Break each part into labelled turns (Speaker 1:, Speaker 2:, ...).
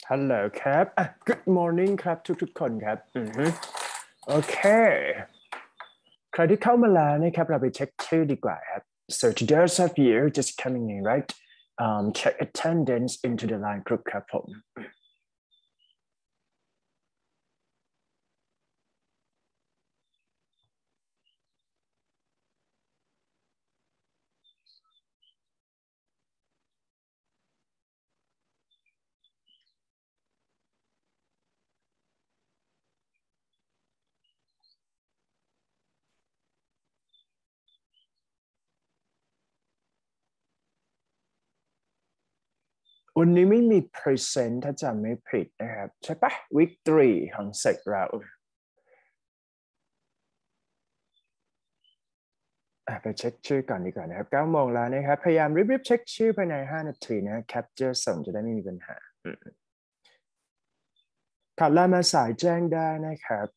Speaker 1: ฮัลโหลครับGood morning ครับทุกคนครับโอเคใครที่เข้ามาแล้วนะครับเราไปเช็คชื่อดีกว่าครับ So to those of you just coming in right check attendance into the line group ครับผม วันนี้ไม่มี present ถ้าจำไม่ผิดนะครับใช่ปะ week 3ของเสกเราไปเช็คชื่อก่อนดีกว่านะครับ9 โมงแล้วนะครับพยายามรีบเช็คชื่อภายใน5 นาทีนะแคปเจอร์ส่งจะได้ไม่มีปัญหาขาดไลน์มาสายแจ้งได้นะครับ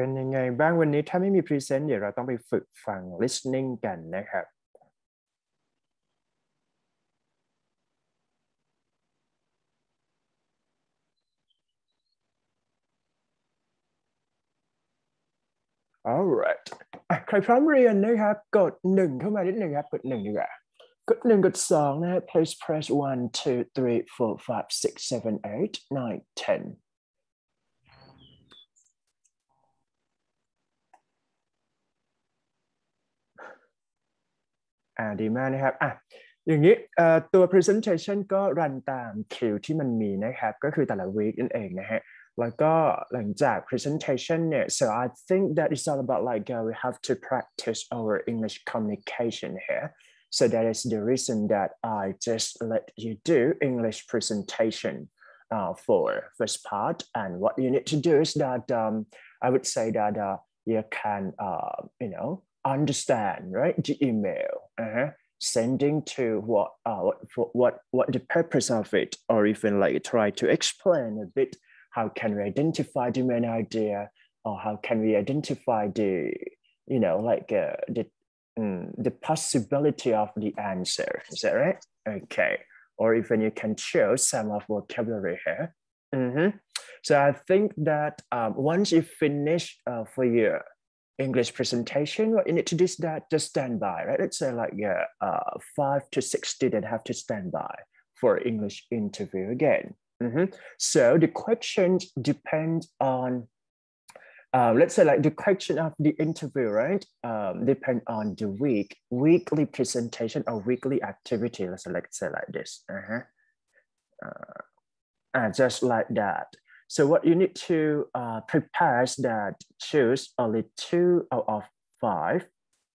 Speaker 1: เป็นยังไงบ้างวันนี้ถ้าไม่มีพรีเซนต์เดี๋ยวเราต้องไปฝึกฟัง listening กันนะครับalright ใครพร้อมเรียนนะครับกด1เข้ามานิดนึงครับกด1ดีกว่ากด1กด2นะครับ please press 1 2 3 4 5 6 7 8 9 10ดีมากนะครับอย่างนี้ตัว presentation ก็รันตามคิวที่มันมีนะครับก็คือแต่ละ week นั่นเองนะฮะแล้วก็หลังจาก presentation เนี่ย so I think that it's all about like we have to practice our English communication here so that is the reason that I just let you do English presentation for first part and what you need to do is that I would say that you can understand right the email sending to what the purpose of it or even like try to explain a bit how can we identify the main idea or how can we identify the the possibility of the answer is that right okay or even you can show some of vocabulary here so I think that once you finish for your English presentation, what you need to do is that just stand by, right? Let's say like 5 to 6 students have to stand by for English interview again. So the questions depend on, let's say like the question of the interview, right? Depend on the weekly presentation or weekly activity. Let's say like this. Just like that. So what you need to prepare is that choose only 2 out of 5,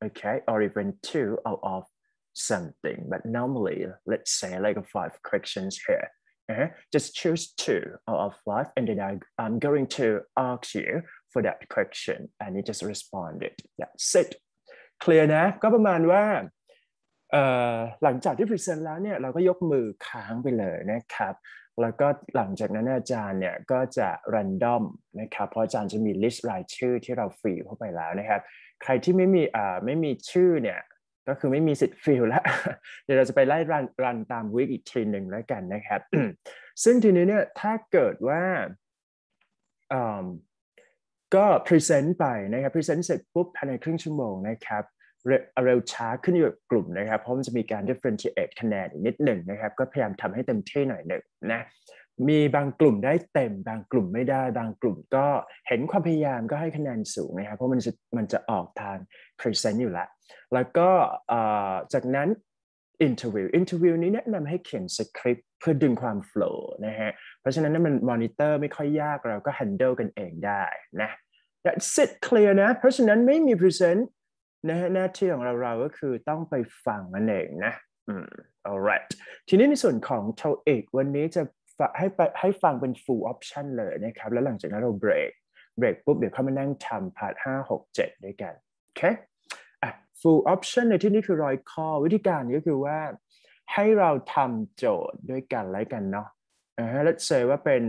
Speaker 1: okay, or even 2 out of something. But normally, let's say like 5 questions here. Just choose 2 out of 5, and then I'm going to ask you for that question, and you just respond it. That's it. Clear นะก็ประมาณว่าหลังจากที่พรีเซนต์แล้วเนี่ยเราก็ยกมือค้างไปเลยนะครับแล้วก็หลังจากนั้นอาจารย์เนี่ยก็จะรันดอมนะครับเพราะอาจารย์จะมีลิสต์รายชื่อที่เราฟิลเข้าไปแล้วนะครับใครที่ไม่มีชื่อเนี่ยก็คือไม่มีสิทธิ์ฟิลแล้วเดี๋ยวเราจะไปไล่รันตามวีคอีกทีหนึ่งแล้วกันนะครับซึ่งทีนี้เนี่ยถ้าเกิดว่าก็พรีเซนต์ไปนะครับพรีเซนต์เสร็จปุ๊บภายในครึ่งชั่วโมงนะครับเร็วช้าขึ้นอยู่กับกลุ่มนะครับเพราะมันจะมีการ differentiate คะแนนนิดหนึ่งนะครับก็พยายามทำให้เต็มที่หน่อยหนึ่งนะมีบางกลุ่มได้เต็มบางกลุ่มไม่ได้บางกลุ่มก็เห็นความพยายามก็ให้คะแนนสูงนะครับเพราะมันจะออกทาง present อยู่แล้วก็จากนั้น interview นี้แนะนำให้เขียนสคริปต์เพื่อดึงความ flow นะฮะเพราะฉะนั้นมันมอนิเตอร์ไม่ค่อยยากเราก็ handle กันเองได้นะ That's it clear นะเพราะฉะนั้นไม่มี presentหน้าที่ของเราก็คือต้องไปฟังนั่นเองนะalright ทีนี้ในส่วนของ TOEIC วันนี้จะให้ฟังเป็น full option เลยนะครับแล้วหลังจากนั้นเราเบรก เบรกปุ๊บเดี๋ยวเข้ามานั่งทำพาร์ท5 6 7ด้วยกันโอเคfull option ในที่นี้คือรอยข้อวิธีการก็คือว่าให้เราทำโจทย์ด้วยกันแล้วกันเนาะlet's say ว่าเป็น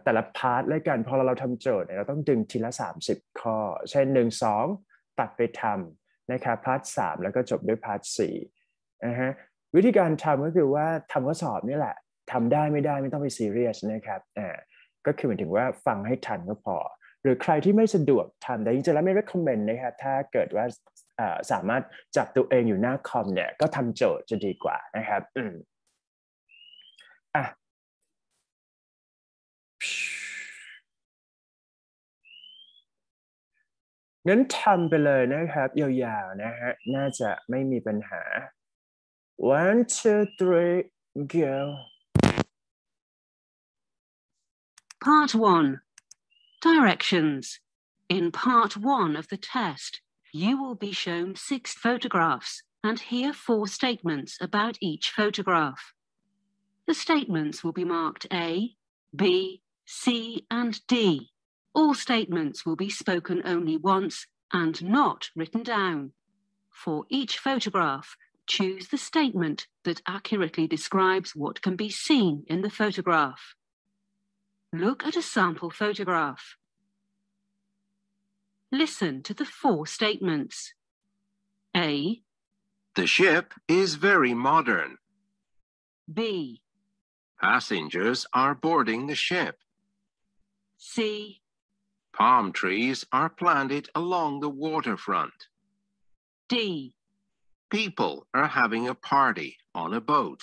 Speaker 1: แต่ละพาร์ทแล้วกันพอเราทำโจทย์เราต้องดึงทีละ30 ข้อเช่น1 2ตัดไปทำนะครับพาร์ท3แล้วก็จบด้วยพาร์ท4วิธีการทำก็คือว่าทำข้อสอบนี่แหละทำได้ไม่ได้ไม่ต้องไปซีเรียสนะครับก็คือหมายถึงว่าฟังให้ทันก็พอหรือใครที่ไม่สะดวกทำแต่จริงๆแล้วไม่ recommend นะครับถ้าเกิดว่าสามารถจับตัวเองอยู่หน้าคอมเนี่ยก็ทำโจทย์จะดีกว่านะครับงั้นทำไปเลยนะครับยาวๆนะฮะน่าจะไม่มีปัญหา 1 2 3 go
Speaker 2: Part 1. Directions. In Part 1 of the test, you will be shown 6 photographs and hear 4 statements about each photograph. The statements will be marked A, B, C, and D. All statements will be spoken only once and not written down. For each photograph, choose the statement that accurately describes what can be seen in the photograph. Look at a sample photograph. Listen to the 4 statements. A.
Speaker 3: The ship is very modern.
Speaker 2: B.
Speaker 3: Passengers are boarding the ship.
Speaker 2: C.
Speaker 3: Palm trees are planted along the waterfront.
Speaker 2: D.
Speaker 3: People are having a party on a boat.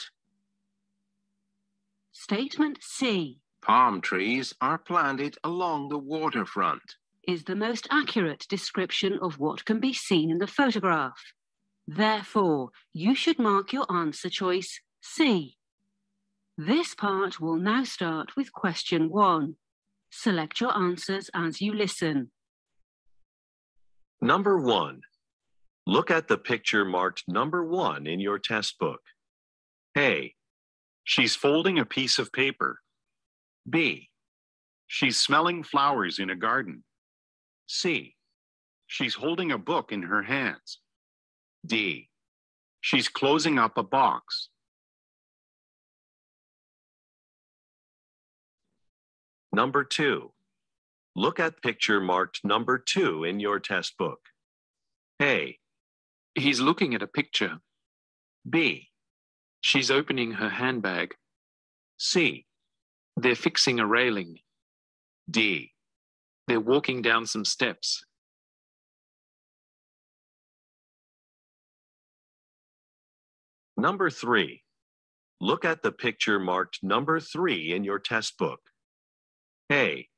Speaker 2: Statement C.
Speaker 3: Palm trees are planted along the waterfront.
Speaker 2: Is the most accurate description of what can be seen in the photograph. Therefore, you should mark your answer choice C. This part will now start with question 1. Select your answers as you listen.
Speaker 4: Number 1. Look at the picture marked number 1 in your test book. A. She's folding a piece of paper. B. She's smelling flowers in a garden. C. She's holding a book in her hands. D. She's closing up a box. Number 2. Look at picture marked number 2 in your test book. A.
Speaker 5: He's looking at a picture.
Speaker 4: B.
Speaker 5: She's opening her handbag.
Speaker 4: C.
Speaker 5: They're fixing a railing.
Speaker 4: D.
Speaker 5: They're walking down some steps.
Speaker 4: Number 3. Look at the picture marked number 3 in your test book. A.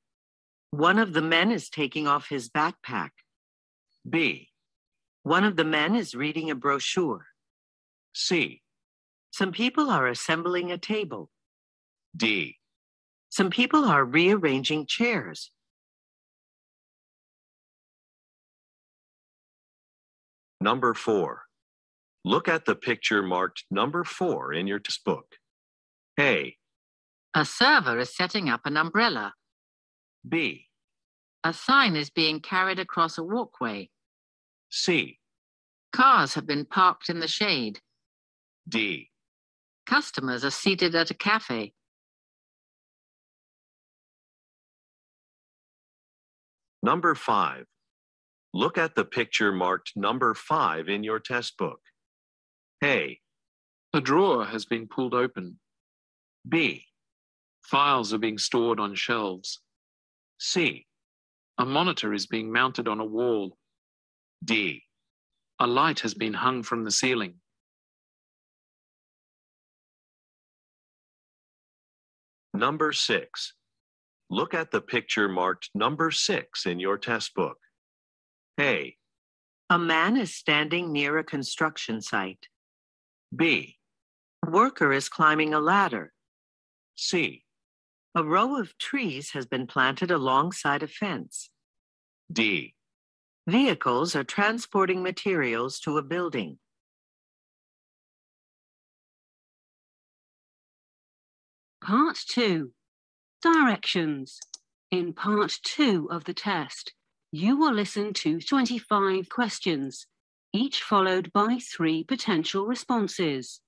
Speaker 6: One of the men is taking off his backpack.
Speaker 4: B.
Speaker 6: One of the men is reading a brochure.
Speaker 4: C.
Speaker 6: Some people are assembling a table.
Speaker 4: D.
Speaker 6: Some people are rearranging chairs.
Speaker 4: Number 4. Look at the picture marked number 4 in your test book. A.
Speaker 7: A server is setting up an umbrella.
Speaker 4: B.
Speaker 7: A sign is being carried across a walkway.
Speaker 4: C.
Speaker 7: Cars have been parked in the shade.
Speaker 4: D.
Speaker 7: Customers are seated at a cafe.
Speaker 4: Number 5. Look at the picture marked number 5 in your test book. A.
Speaker 5: A drawer has been pulled open.
Speaker 4: B.
Speaker 5: Files are being stored on shelves.
Speaker 4: C.
Speaker 5: A monitor is being mounted on a wall.
Speaker 4: D.
Speaker 5: A light has been hung from the ceiling.
Speaker 4: Number 6. Look at the picture marked number 6 in your test book. A.
Speaker 6: A man is standing near a construction site.
Speaker 4: B.
Speaker 6: A worker is climbing a ladder.
Speaker 4: C.
Speaker 6: A row of trees has been planted alongside a fence.
Speaker 4: D.
Speaker 6: Vehicles are transporting materials to a building.
Speaker 2: Part 2. Directions. In part 2 of the test, you will listen to 25 questions, each followed by 3 potential responses.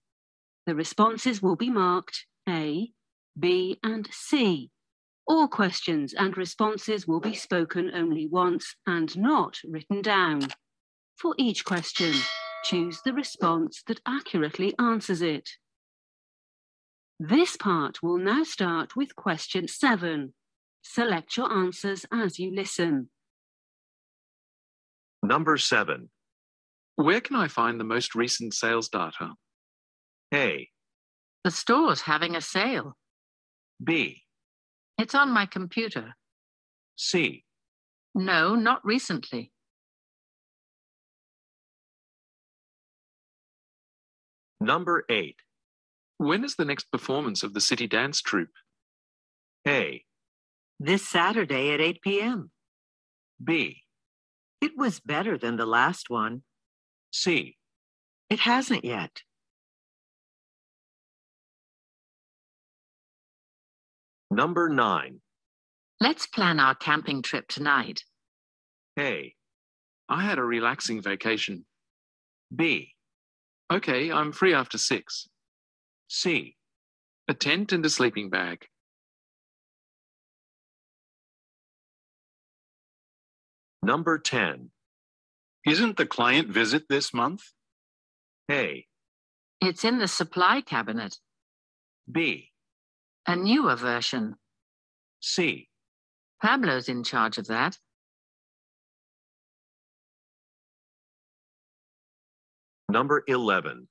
Speaker 2: The responses will be marked A, B, and C. All questions and responses will be spoken only once and not written down. For each question, choose the response that accurately answers it. This part will now start with question 7. Select your answers as you listen.
Speaker 4: Number 7.
Speaker 5: Where can I find the most recent sales data?
Speaker 4: A,
Speaker 7: The store's having a sale.
Speaker 4: B,
Speaker 7: It's on my computer.
Speaker 4: C,
Speaker 7: No, not recently.
Speaker 4: Number 8.
Speaker 5: When is the next performance of the City Dance Troupe?
Speaker 4: A,
Speaker 6: This Saturday at 8 p.m.
Speaker 4: B,
Speaker 6: It was better than the last one.
Speaker 4: C,
Speaker 6: It hasn't yet.
Speaker 4: Number 9.
Speaker 7: Let's plan our camping trip tonight.
Speaker 4: A,
Speaker 5: I had a relaxing vacation.
Speaker 4: B,
Speaker 5: Okay, I'm free after 6.
Speaker 4: C,
Speaker 5: A tent and a sleeping bag.
Speaker 4: Number 10.
Speaker 8: Isn't the client visit this month?
Speaker 4: A,
Speaker 7: It's in the supply cabinet.
Speaker 4: B,
Speaker 7: A newer version.
Speaker 4: C,
Speaker 7: Pablo's in charge of that.
Speaker 4: Number 11.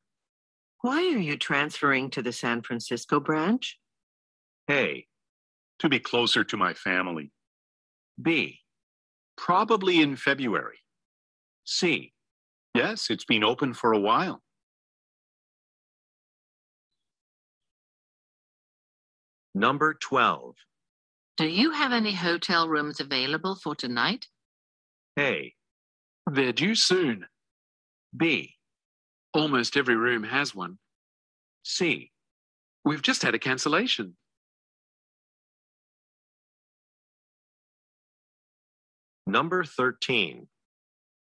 Speaker 6: Why are you transferring to the San Francisco branch?
Speaker 4: A,
Speaker 8: To be closer to my family.
Speaker 4: B,
Speaker 8: Probably in February.
Speaker 4: C,
Speaker 8: Yes, it's been open for a while.
Speaker 4: Number 12.
Speaker 7: Do you have any hotel rooms available for tonight?
Speaker 4: A,
Speaker 5: They're due soon.
Speaker 4: B,
Speaker 5: Almost every room has one.
Speaker 4: C,
Speaker 5: We've just had a cancellation.
Speaker 4: Number 13.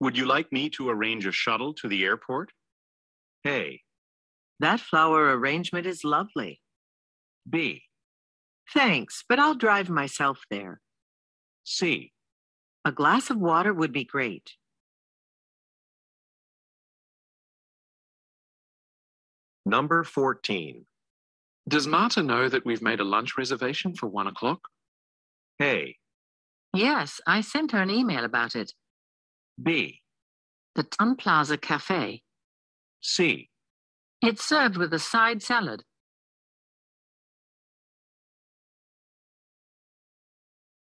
Speaker 8: Would you like me to arrange a shuttle to the airport?
Speaker 4: A,
Speaker 6: That flower arrangement is lovely.
Speaker 4: B,
Speaker 6: Thanks, but I'll drive myself there.
Speaker 4: C,
Speaker 6: A glass of water would be great.
Speaker 4: Number 14.
Speaker 5: Does Marta know that we've made a lunch reservation for 1 o'clock?
Speaker 4: A,
Speaker 7: Yes, I sent her an email about it.
Speaker 4: B,
Speaker 7: The Sun Plaza Cafe.
Speaker 4: C,
Speaker 7: It's served with a side salad.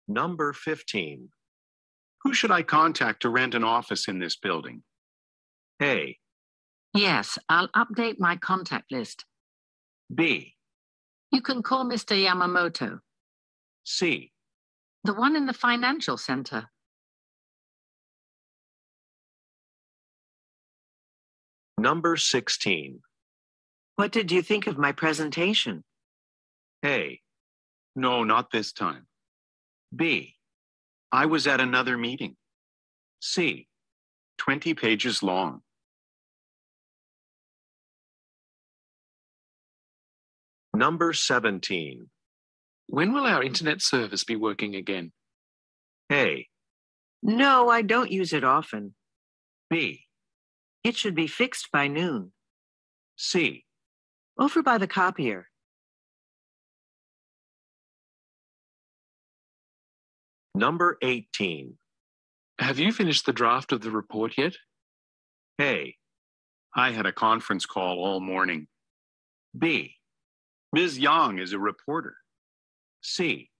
Speaker 4: Number 15.
Speaker 8: Who should I contact to rent an office in this building?
Speaker 4: A,
Speaker 7: Yes, I'll update my contact list.
Speaker 4: B,
Speaker 7: You can call Mr. Yamamoto,
Speaker 4: C,
Speaker 7: the one in the financial center.
Speaker 4: Number 16.
Speaker 6: What did you think of my presentation?
Speaker 4: A,
Speaker 8: No, not this time.
Speaker 4: B,
Speaker 8: I was at another meeting.
Speaker 4: C,
Speaker 8: 20 pages long.
Speaker 4: Number 17.
Speaker 5: When will our internet service be working again?
Speaker 4: A,
Speaker 6: No, I don't use it often.
Speaker 4: B,
Speaker 6: It should be fixed by noon.
Speaker 4: C,
Speaker 6: Over by the copier.
Speaker 4: Number 18.
Speaker 5: Have you finished the draft of the report yet?
Speaker 4: A,
Speaker 8: I had a conference call all morning.
Speaker 4: B,
Speaker 8: Ms. Yang is a reporter.
Speaker 4: C,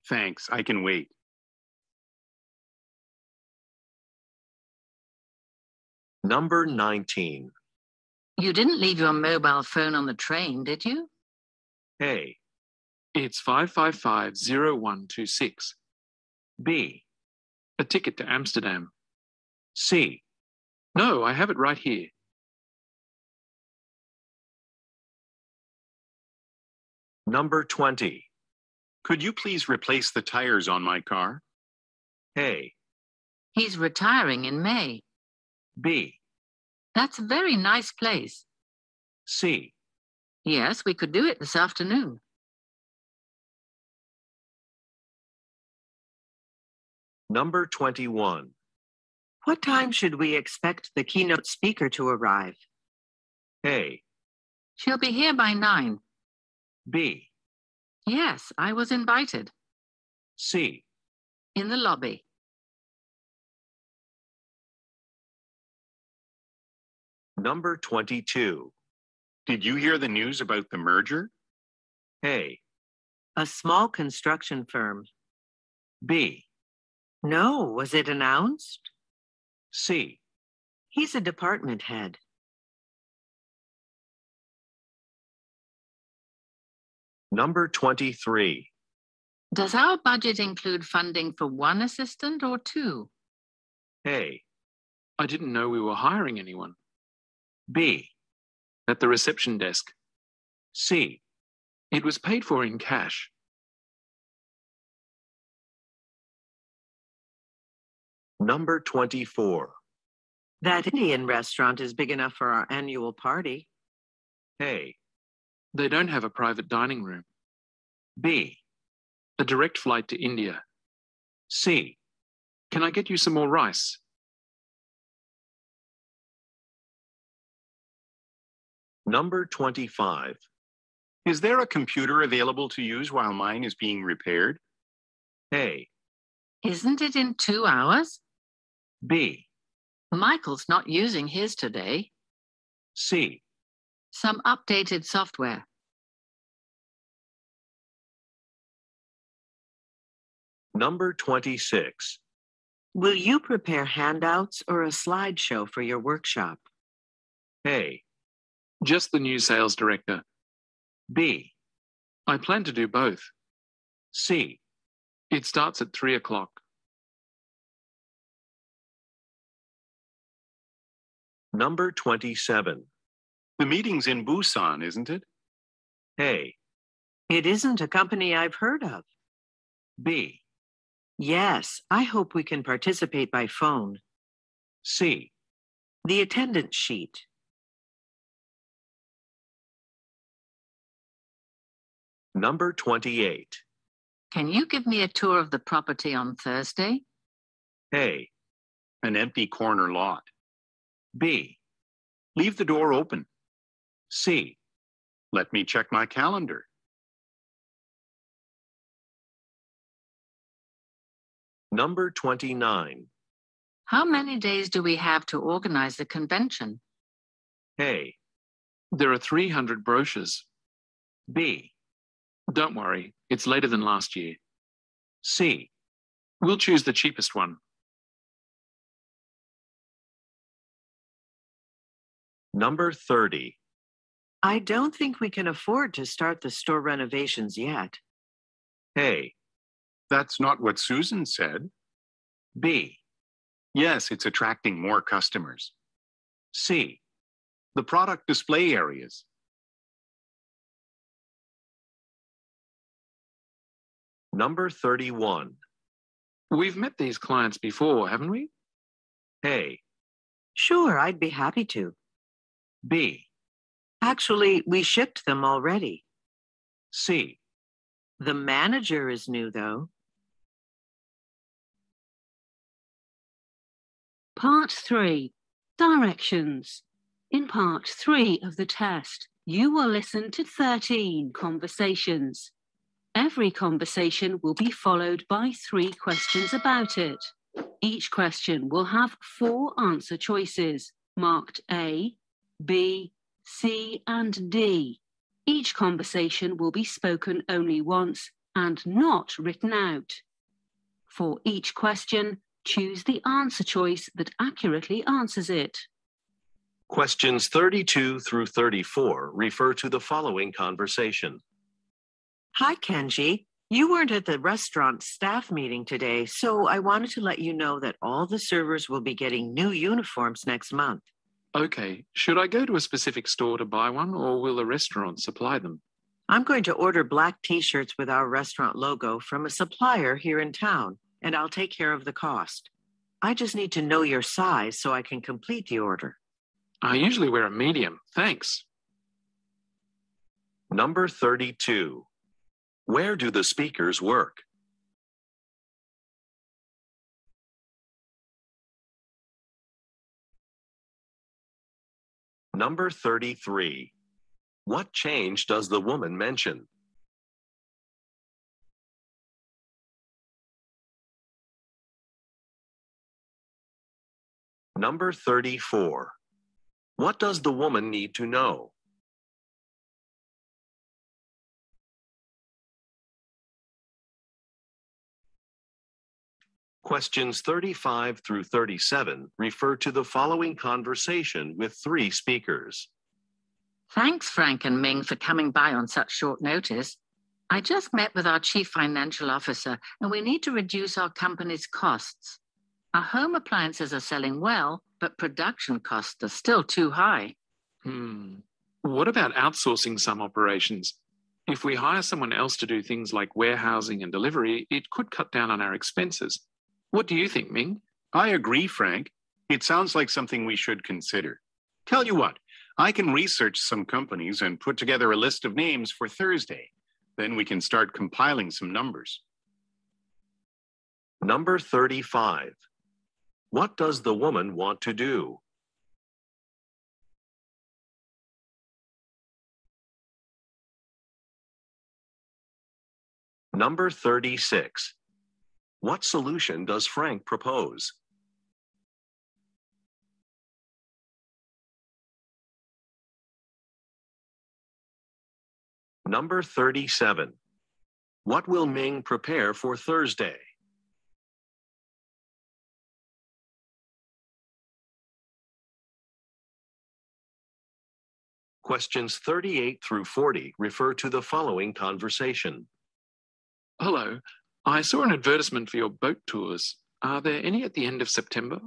Speaker 8: Thanks, I can wait.
Speaker 4: Number 19.
Speaker 7: You didn't leave your mobile phone on the train, did you?
Speaker 4: A,
Speaker 5: It's 555-0126.
Speaker 4: B,
Speaker 5: A ticket to Amsterdam.
Speaker 4: C,
Speaker 5: No, I have it right here.
Speaker 4: Number 20.
Speaker 8: Could you please replace the tires on my car?
Speaker 4: A,
Speaker 7: He's retiring in May.
Speaker 4: B,
Speaker 7: That's a very nice place.
Speaker 4: C,
Speaker 7: Yes, we could do it this afternoon.
Speaker 4: Number 21.
Speaker 6: What time should we expect the keynote speaker to arrive?
Speaker 4: A,
Speaker 7: She'll be here by 9.
Speaker 4: B,
Speaker 7: Yes, I was invited.
Speaker 4: C,
Speaker 7: In the lobby.
Speaker 4: Number 22.
Speaker 8: Did you hear the news about the merger?
Speaker 4: A,
Speaker 6: A small construction firm.
Speaker 4: B,
Speaker 6: No, was it announced?
Speaker 4: C,
Speaker 6: He's a department head.
Speaker 4: Number 23.
Speaker 7: Does our budget include funding for 1 assistant or 2?
Speaker 4: A,
Speaker 5: I didn't know we were hiring anyone.
Speaker 4: B,
Speaker 5: At the reception desk.
Speaker 4: C,
Speaker 5: It was paid for in cash.
Speaker 4: Number 24.
Speaker 6: That Indian restaurant is big enough for our annual party.
Speaker 4: A,
Speaker 5: They don't have a private dining room.
Speaker 4: B,
Speaker 5: A direct flight to India.
Speaker 4: C,
Speaker 5: Can I get you some more rice?
Speaker 4: Number 25.
Speaker 8: Is there a computer available to use while mine is being repaired?
Speaker 4: A,
Speaker 7: Isn't it in 2 hours?
Speaker 4: B,
Speaker 7: Michael's not using his today.
Speaker 4: C,
Speaker 7: Some updated software.
Speaker 4: Number 26.
Speaker 6: Will you prepare handouts or a slideshow for your workshop?
Speaker 4: A,
Speaker 5: Just the new sales director.
Speaker 4: B,
Speaker 5: I plan to do both.
Speaker 4: C,
Speaker 5: It starts at 3 o'clock.
Speaker 4: Number 27.
Speaker 8: The meeting's in Busan, isn't it?
Speaker 4: A,
Speaker 6: It isn't a company I've heard of.
Speaker 4: B,
Speaker 6: Yes, I hope we can participate by phone.
Speaker 4: C,
Speaker 6: The attendance sheet.
Speaker 4: Number 28.
Speaker 7: Can you give me a tour of the property on Thursday?
Speaker 4: A,
Speaker 8: An empty corner lot.
Speaker 4: B,
Speaker 8: Leave the door open.
Speaker 4: C,
Speaker 8: Let me check my calendar.
Speaker 4: Number 29.
Speaker 7: How many days do we have to organize the convention?
Speaker 4: A,
Speaker 5: There are 300 brochures.
Speaker 4: B,
Speaker 5: Don't worry, it's later than last year.
Speaker 4: C,
Speaker 5: We'll choose the cheapest one.
Speaker 4: Number 30.
Speaker 6: I don't think we can afford to start the store renovations yet.
Speaker 4: A,
Speaker 8: That's not what Susan said.
Speaker 4: B,
Speaker 8: Yes, it's attracting more customers.
Speaker 4: C,
Speaker 8: The product display areas.
Speaker 4: Number 31.
Speaker 5: We've met these clients before, haven't we?
Speaker 4: A,
Speaker 6: Sure, I'd be happy to.
Speaker 4: B,
Speaker 6: Actually, we shipped them already.
Speaker 4: C,
Speaker 6: The manager is new, though.
Speaker 2: Part 3. Directions. In Part 3 of the test, you will listen to 13 conversations. Every conversation will be followed by 3 questions about it. Each question will have 4 answer choices, marked A, B, C, and D. Each conversation will be spoken only once and not written out. For each question, choose the answer choice that accurately answers it.
Speaker 4: Questions 32 through 34 refer to the following conversation.
Speaker 6: Hi, Kenji. You weren't at the restaurant staff meeting today, so I wanted to let you know that all the servers will be getting new uniforms next month.
Speaker 5: Okay, should I go to a specific store to buy one, or will the restaurant supply them?
Speaker 6: I'm going to order black t-shirts with our restaurant logo from a supplier here in town, and I'll take care of the cost. I just need to know your size so I can complete the order.
Speaker 5: I usually wear a medium, thanks.
Speaker 4: Number 32. Where do the speakers work? Number 33. What change does the woman mention? Number 34. What does the woman need to know? Questions 35 through 37 refer to the following conversation with 3 speakers.
Speaker 7: Thanks, Frank and Ming, for coming by on such short notice. I just met with our chief financial officer, and we need to reduce our company's costs. Our home appliances are selling well, but production costs are still too high.
Speaker 5: What about outsourcing some operations? If we hire someone else to do things like warehousing and delivery, it could cut down on our expenses. What do you think, Ming?
Speaker 8: I agree, Frank. It sounds like something we should consider. Tell you what, I can research some companies and put together a list of names for Thursday. Then we can start compiling some numbers.
Speaker 4: Number 35. What does the woman want to do? Number 36. What solution does Frank propose? Number 37. What will Ming prepare for Thursday? Questions 38 through 40 refer to the following conversation.
Speaker 5: Hello, I saw an advertisement for your boat tours. Are there any at the end of September?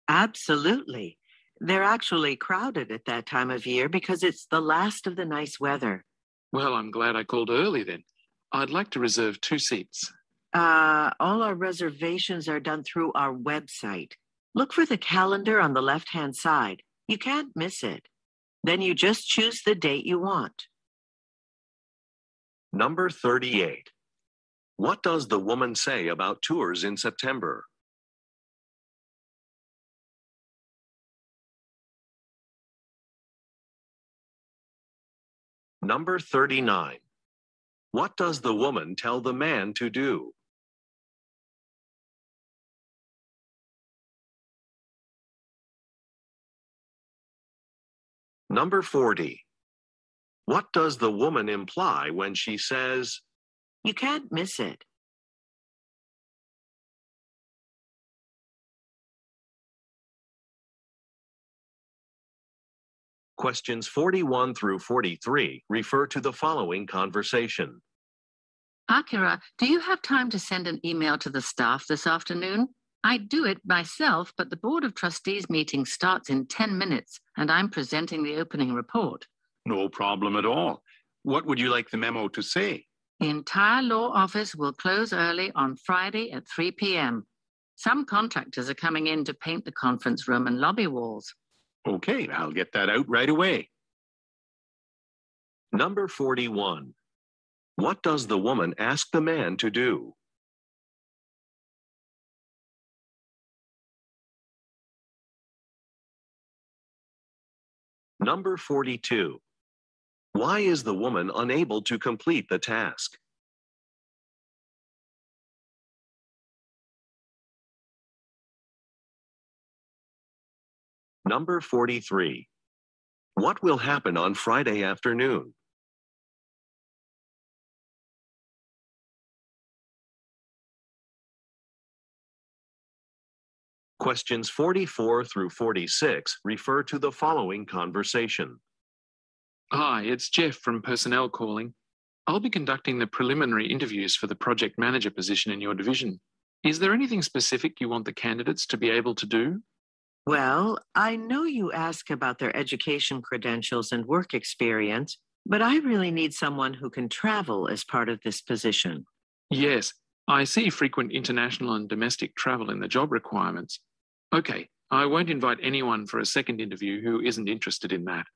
Speaker 6: Absolutely. They're actually crowded at that time of year because it's the last of the nice weather.
Speaker 5: Well, I'm glad I called early then. I'd like to reserve 2 seats.
Speaker 6: All our reservations are done through our website. Look for the calendar on the left-hand side. You can't miss it. Then you just choose the date you want.
Speaker 4: Number 38. What does the woman say about tours in September? Number 39. What does the woman tell the man to do? Number 40. What does the woman imply when she says,
Speaker 6: You can't miss it.
Speaker 4: Questions 41 through 43 refer to the following conversation.
Speaker 7: Akira, do you have time to send an email to the staff this afternoon? I'd do it myself, but the Board of Trustees meeting starts in 10 minutes, and I'm presenting the opening report.
Speaker 8: No problem at all. What would you like the memo to say?
Speaker 7: The entire law office will close early on Friday at 3 p.m. Some contractors are coming in to paint the conference room and lobby walls.
Speaker 8: Okay, I'll get that out right away.
Speaker 4: Number 41. What does the woman ask the man to do? Number 42. Why is the woman unable to complete the task? Number 43. What will happen on Friday afternoon? Questions 44 through 46 refer to the following conversation.
Speaker 5: Hi, it's Jeff from Personnel calling. I'll be conducting the preliminary interviews for the project manager position in your division. Is there anything specific you want the candidates to be able to do?
Speaker 6: Well, I know you ask about their education credentials and work experience, but I really need someone who can travel as part of this position.
Speaker 5: Yes, I see frequent international and domestic travel in the job requirements. Okay, I won't invite anyone for a second interview who isn't interested in that.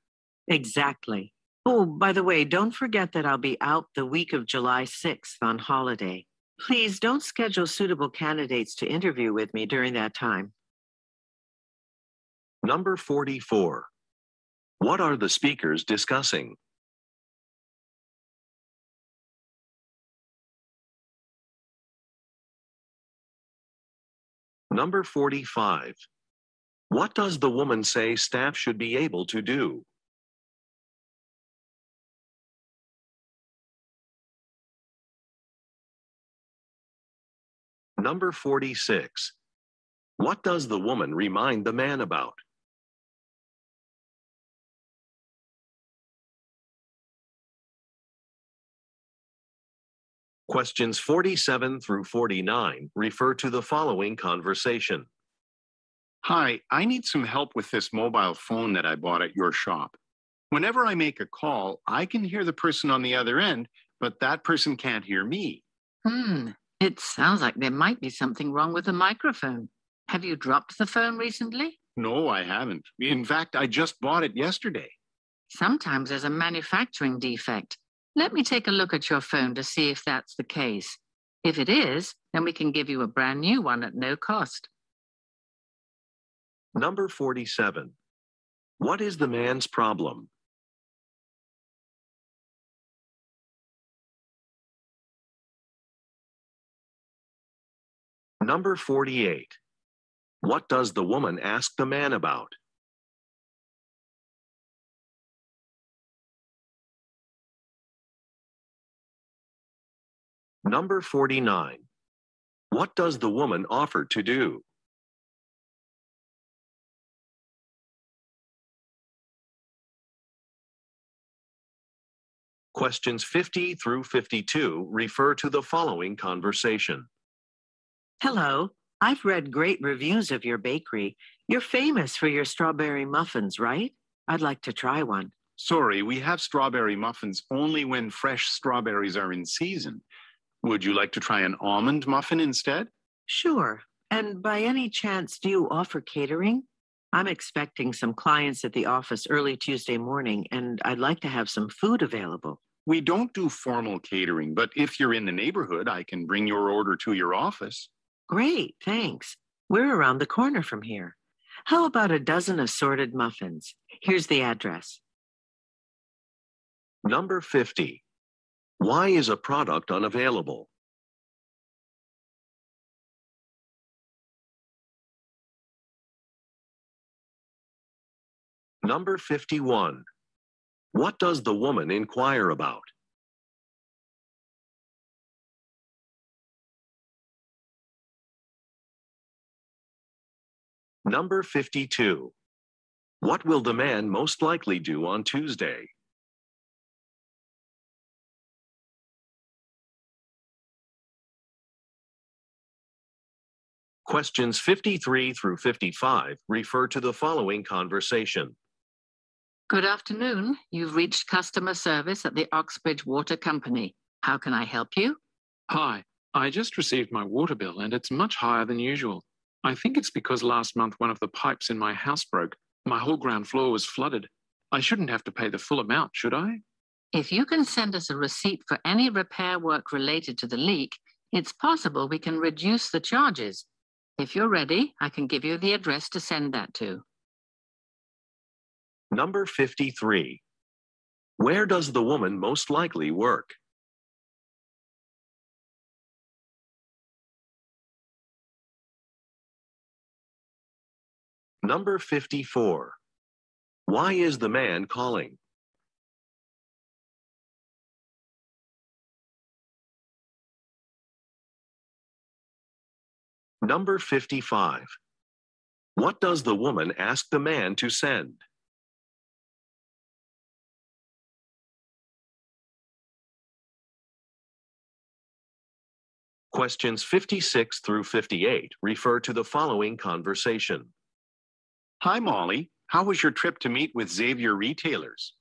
Speaker 6: Exactly. Oh, by the way, don't forget that I'll be out the week of July 6th on holiday. Please don't schedule suitable candidates to interview with me during that time.
Speaker 4: Number 44. What are the speakers discussing? Number 45. What does the woman say staff should be able to do? Number 46. What does the woman remind the man about? Questions 47 through 49 refer to the following conversation.
Speaker 8: Hi, I need some help with this mobile phone that I bought at your shop. Whenever I make a call, I can hear the person on the other end, but that person can't hear me.
Speaker 7: It sounds like there might be something wrong with the microphone. Have you dropped the phone recently?
Speaker 8: No, I haven't. In fact, I just bought it yesterday.
Speaker 7: Sometimes there's a manufacturing defect. Let me take a look at your phone to see if that's the case. If it is, then we can give you a brand new one at no cost.
Speaker 4: Number 47. What is the man's problem? Number 48. What does the woman ask the man about? Number 49. What does the woman offer to do? Questions 50 through 52 refer to the following conversation.
Speaker 6: Hello. I've read great reviews of your bakery. You're famous for your strawberry muffins, right? I'd like to try one.
Speaker 8: Sorry, we have strawberry muffins only when fresh strawberries are in season. Would you like to try an almond muffin instead?
Speaker 6: Sure. And by any chance, do you offer catering? I'm expecting some clients at the office early Tuesday morning, and I'd like to have some food available.
Speaker 8: We don't do formal catering, but if you're in the neighborhood, I can bring your order to your office.
Speaker 6: Great, thanks. We're around the corner from here. How about a dozen assorted muffins? Here's the address.
Speaker 4: Number 50. Why is a product unavailable? Number 51. What does the woman inquire about? Number 52. What will the man most likely do on Tuesday? Questions 53 through 55 refer to the following conversation.
Speaker 7: Good afternoon. You've reached customer service at the Oxbridge Water Company. How can I help you?
Speaker 5: Hi, I just received my water bill and it's much higher than usual. I think it's because last month one of the pipes in my house broke. My whole ground floor was flooded. I shouldn't have to pay the full amount, should I?
Speaker 7: If you can send us a receipt for any repair work related to the leak, it's possible we can reduce the charges. If you're ready, I can give you the address to send that to.
Speaker 4: Number 53. Where does the woman most likely work? Number 54. Why is the man calling? Number 55. What does the woman ask the man to send? Questions 56 through 58 refer to the following conversation.
Speaker 8: Hi, Molly. How was your trip to meet with Xavier Retailers?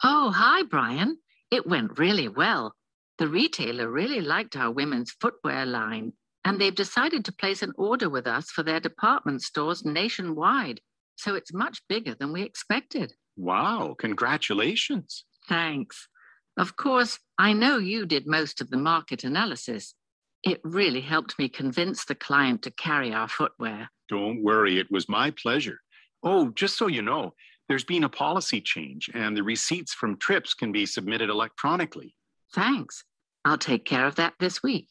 Speaker 7: Oh, hi, Brian. It went really well. The retailer really liked our women's footwear line, and they've decided to place an order with us for their department stores nationwide. So it's much bigger than we expected.
Speaker 8: Wow, congratulations.
Speaker 7: Thanks. Of course, I know you did most of the market analysis. It really helped me convince the client to carry our footwear.
Speaker 8: Don't worry, it was my pleasure. Oh, just so you know, there's been a policy change and the receipts from trips can be submitted electronically.
Speaker 7: Thanks. I'll take care of that this week.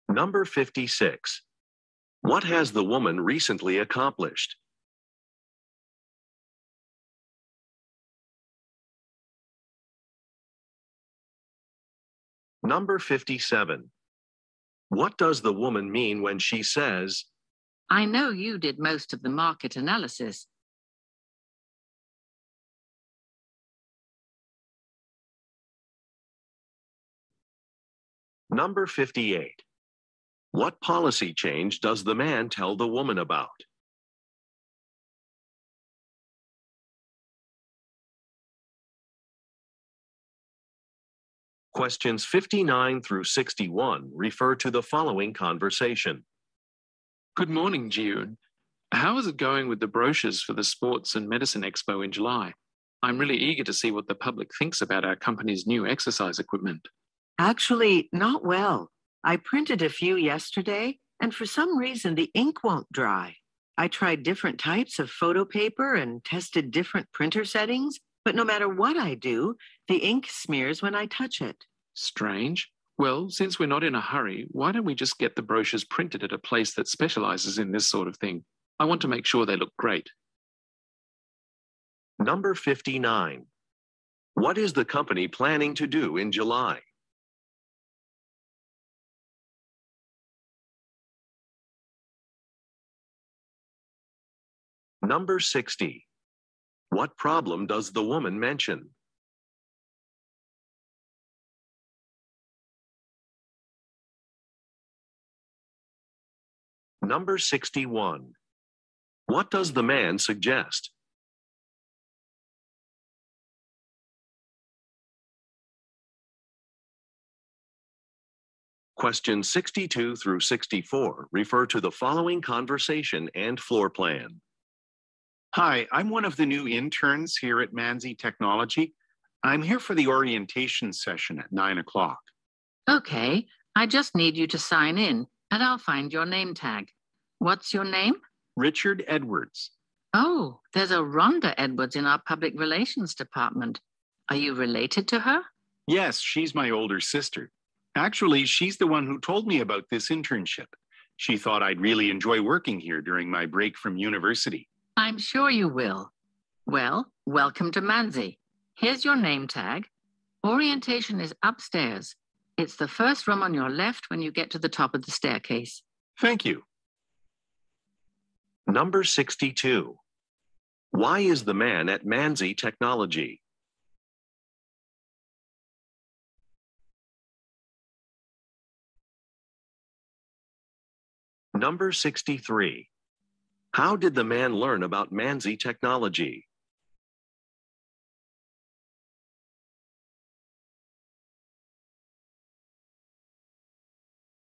Speaker 4: Number 56. What has the woman recently accomplished? Number 57. What does the woman mean when she says,
Speaker 7: I know you did most of the market analysis.
Speaker 4: Number 58. What policy change does the man tell the woman about? Questions 59 through 61 refer to the following conversation.
Speaker 5: Good morning, Jiyun. How is it going with the brochures for the Sports and Medicine Expo in July? I'm really eager to see what the public thinks about our company's new exercise equipment.
Speaker 6: Actually, not well. I printed a few yesterday, and for some reason, the ink won't dry. I tried different types of photo paper and tested different printer settings, but no matter what I do, the ink smears when I touch it.
Speaker 5: Strange. Well, since we're not in a hurry, why don't we just get the brochures printed at a place that specializes in this sort of thing? I want to make sure they look great.
Speaker 4: Number 59. What is the company planning to do in July? Number 60. What problem does the woman mention? Number 61. What does the man suggest? Questions 62 through 64 refer to the following conversation and floor plan.
Speaker 8: Hi, I'm one of the new interns here at Manzi Technology. I'm here for the orientation session at 9 o'clock.
Speaker 7: Okay, I just need you to sign in, and I'll find your name tag. What's your name?
Speaker 8: Richard Edwards.
Speaker 7: Oh, there's a Rhonda Edwards in our public relations department. Are you related to her?
Speaker 8: Yes, she's my older sister. Actually, she's the one who told me about this internship. She thought I'd really enjoy working here during my break from university.
Speaker 7: I'm sure you will. Well, welcome to Manzi. Here's your name tag. Orientation is upstairs. It's the first room on your left when you get to the top of the staircase.
Speaker 8: Thank you.
Speaker 4: Number 62. Why is the man at Manzi Technology? Number 63. How did the man learn about Manzi Technology?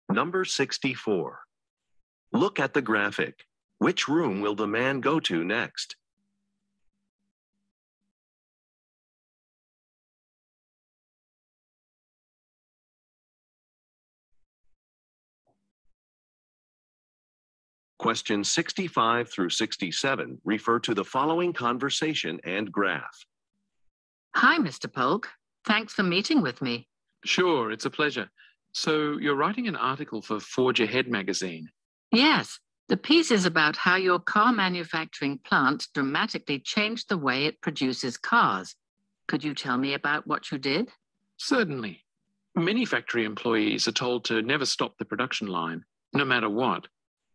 Speaker 4: Number 64. Look at the graphic. Which room will the man go to next? Questions 65 through 67 refer to the following conversation and graph.
Speaker 7: Hi, Mr. Polk. Thanks for meeting with me.
Speaker 5: Sure, it's a pleasure. So you're writing an article for Forge Ahead magazine.
Speaker 7: Yes, the piece is about how your car manufacturing plant dramatically changed the way it produces cars. Could you tell me about what you did?
Speaker 5: Certainly. Many factory employees are told to never stop the production line, no matter what.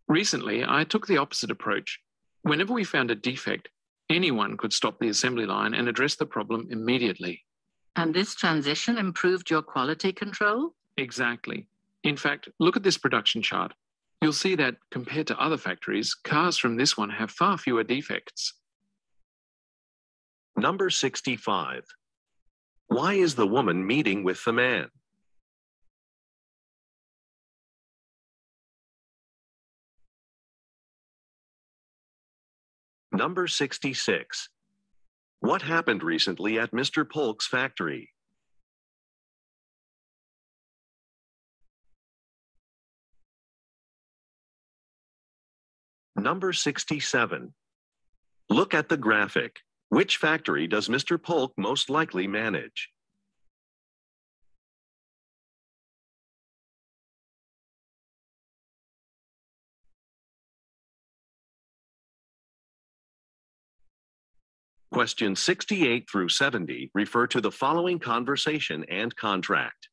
Speaker 5: Recently, I took the opposite approach. Whenever we found a defect, anyone could stop the assembly line and address the problem immediately.
Speaker 7: And this transition improved your quality control?
Speaker 5: Exactly. In fact, look at this production chart. You'll see that compared to other factories, cars from this one have far fewer defects.
Speaker 4: Number 65. Why is the woman meeting with the man? Number 66. What happened recently at Mr. Polk's factory? Number 67. Look at the graphic. Which factory does Mr. Polk most likely manage? Questions 68 through 70 refer to the following conversation and contract.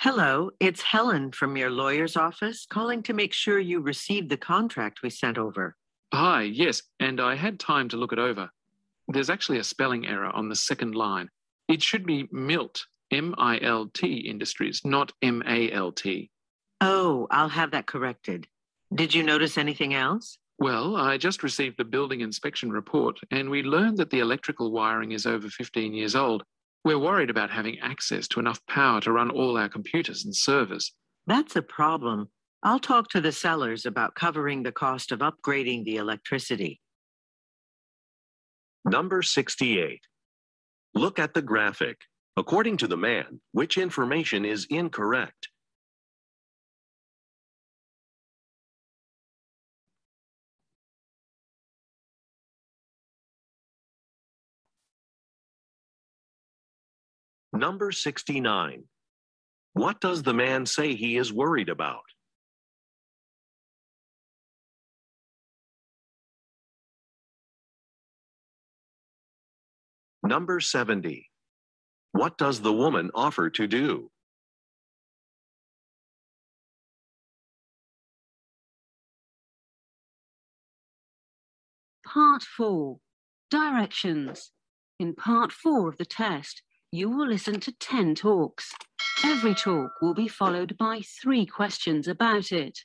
Speaker 6: Hello, it's Helen from your lawyer's office calling to make sure you received the contract we sent over.
Speaker 5: Hi, yes, and I had time to look it over. There's actually a spelling error on the second line. It should be MILT, M-I-L-T Industries, not M-A-L-T.
Speaker 6: Oh, I'll have that corrected. Did you notice anything else?
Speaker 5: Well, I just received the building inspection report, and we learned that the electrical wiring is over 15 years old. We're worried about having access to enough power to run all our computers and servers.
Speaker 6: That's a problem. I'll talk to the sellers about covering the cost of upgrading the electricity.
Speaker 4: Number 68. Look at the graphic. According to the man, which information is incorrect? Number 69. What does the man say he is worried about? Number 70. What does the woman offer to do?
Speaker 2: Part 4. Directions. In Part 4 of the test, you will listen to 10 talks. Every talk will be followed by 3 questions about it.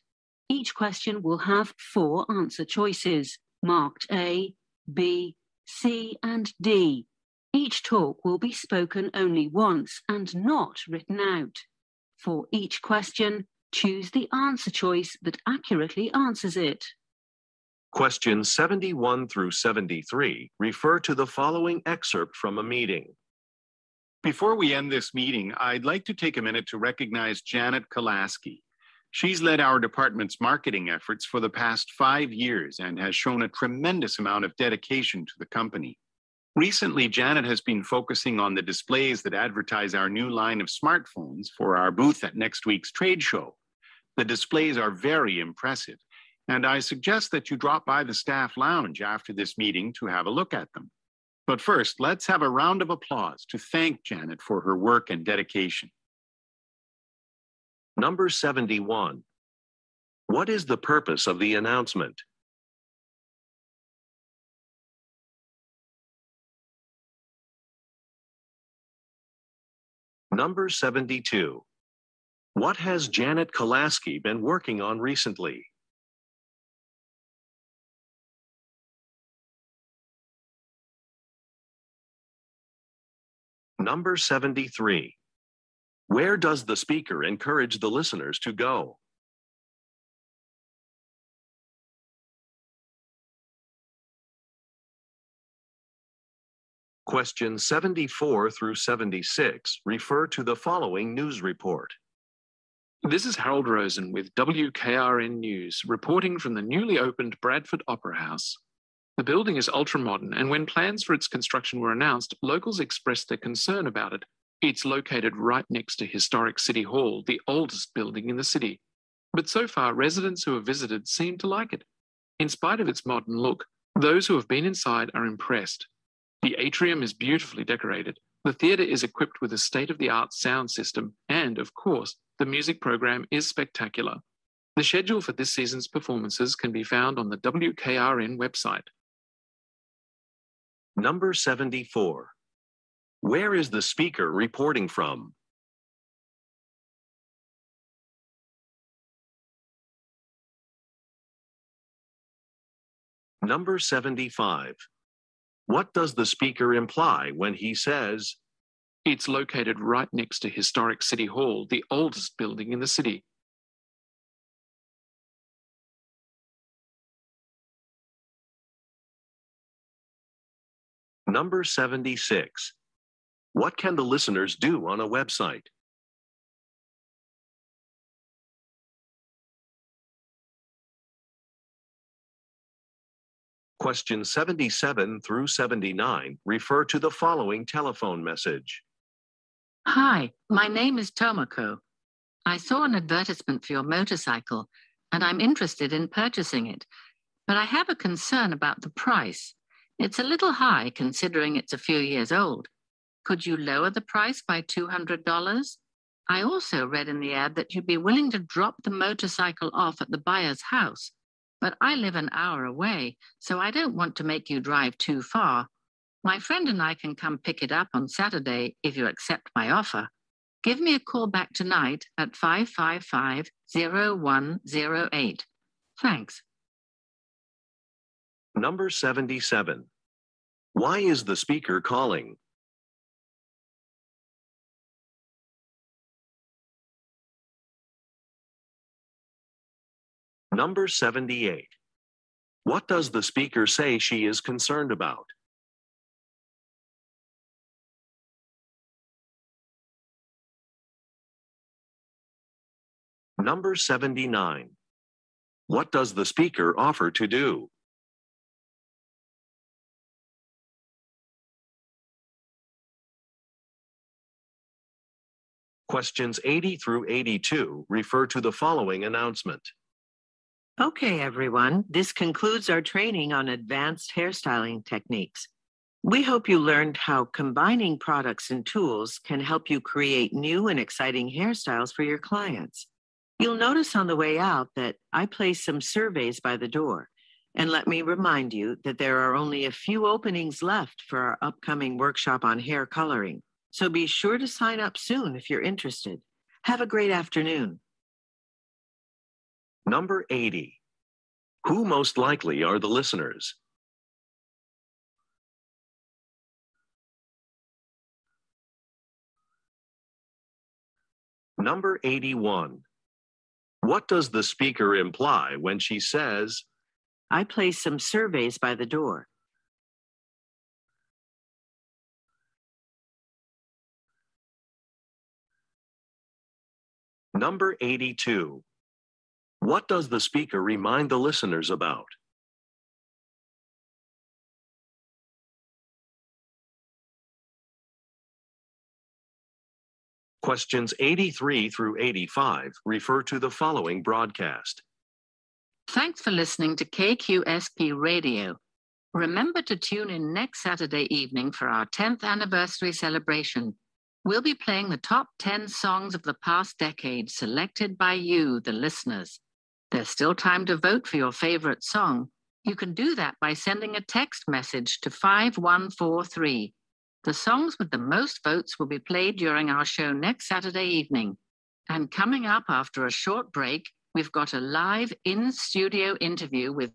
Speaker 2: Each question will have 4 answer choices, marked A, B, C, and D. Each talk will be spoken only once and not written out. For each question, choose the answer choice that accurately answers it.
Speaker 4: Questions 71 through 73 refer to the following excerpt from a meeting.
Speaker 8: Before we end this meeting, I'd like to take a minute to recognize Janet Kolaski. She's led our department's marketing efforts for the past 5 years and has shown a tremendous amount of dedication to the company. Recently, Janet has been focusing on the displays that advertise our new line of smartphones for our booth at next week's trade show. The displays are very impressive, and I suggest that you drop by the staff lounge after this meeting to have a look at them. But first, let's have a round of applause to thank Janet for her work and dedication.
Speaker 4: Number 71. What is the purpose of the announcement? Number 72. What has Janet Kolaski been working on recently? Number 73. Where does the speaker encourage the listeners to go? Questions 74 through 76 refer to the following news report.
Speaker 5: This is Harold Rosen with WKRN News, reporting from the newly opened Bradford Opera House. The building is ultra-modern, and when plans for its construction were announced, locals expressed their concern about it. It's located right next to historic City Hall, the oldest building in the city. But so far, residents who have visited seem to like it. In spite of its modern look, those who have been inside are impressed. The atrium is beautifully decorated. The theatre is equipped with a state-of-the-art sound system, and, of course, the music program is spectacular. The schedule for this season's performances can be found on the WKRN website.
Speaker 4: Number 74. Where is the speaker reporting from? Number 75. What does the speaker imply when he says,
Speaker 5: It's located right next to historic City Hall, the oldest building in the city.
Speaker 4: Number 76. What can the listeners do on a website? Questions 77 through 79 refer to the following telephone message.
Speaker 7: Hi, my name is Tomoko. I saw an advertisement for your motorcycle and I'm interested in purchasing it, but I have a concern about the price. It's a little high considering it's a few years old. Could you lower the price by $200? I also read in the ad that you'd be willing to drop the motorcycle off at the buyer's house, but I live an hour away, so I don't want to make you drive too far. My friend and I can come pick it up on Saturday if you accept my offer. Give me a call back tonight at 555-0108. Thanks.
Speaker 4: Number 77. Why is the speaker calling? Number 78. What does the speaker say she is concerned about? Number 79. What does the speaker offer to do? Questions 80 through 82 refer to the following announcement.
Speaker 6: Okay, everyone, this concludes our training on advanced hairstyling techniques. We hope you learned how combining products and tools can help you create new and exciting hairstyles for your clients. You'll notice on the way out that I placed some surveys by the door. And let me remind you that there are only a few openings left for our upcoming workshop on hair coloring. So be sure to sign up soon if you're interested. Have a great afternoon.
Speaker 4: Number 80. Who most likely are the listeners? Number 81. What does the speaker imply when she says,
Speaker 6: I placed some surveys by the door.
Speaker 4: Number 82. What does the speaker remind the listeners about? Questions 83 through 85 refer to the following broadcast.
Speaker 7: Thanks for listening to KQSP Radio. Remember to tune in next Saturday evening for our 10th anniversary celebration. We'll be playing the top 10 songs of the past decade selected by you, the listeners. There's still time to vote for your favorite song. You can do that by sending a text message to 5143. The songs with the most votes will be played during our show next Saturday evening. And coming up after a short break, we've got a live in-studio interview with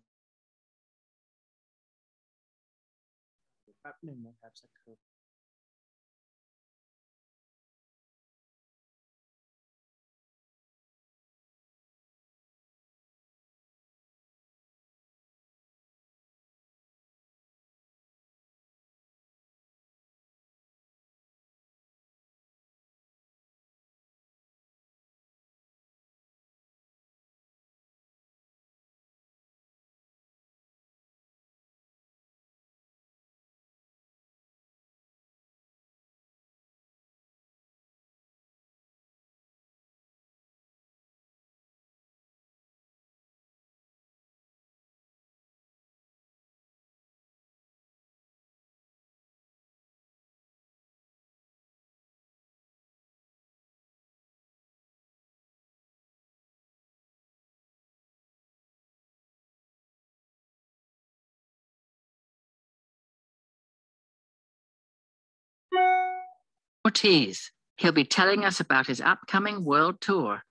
Speaker 7: Ortiz. He'll be telling us about his upcoming world tour.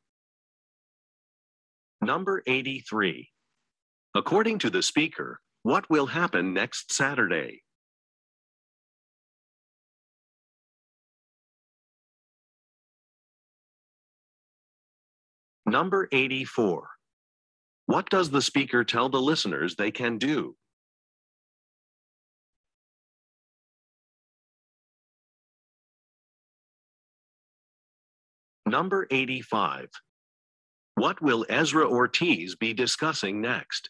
Speaker 4: Number 83. According to the speaker, what will happen next Saturday? Number 84. What does the speaker tell the listeners they can do? Number 85. What will Ezra Ortiz be discussing next?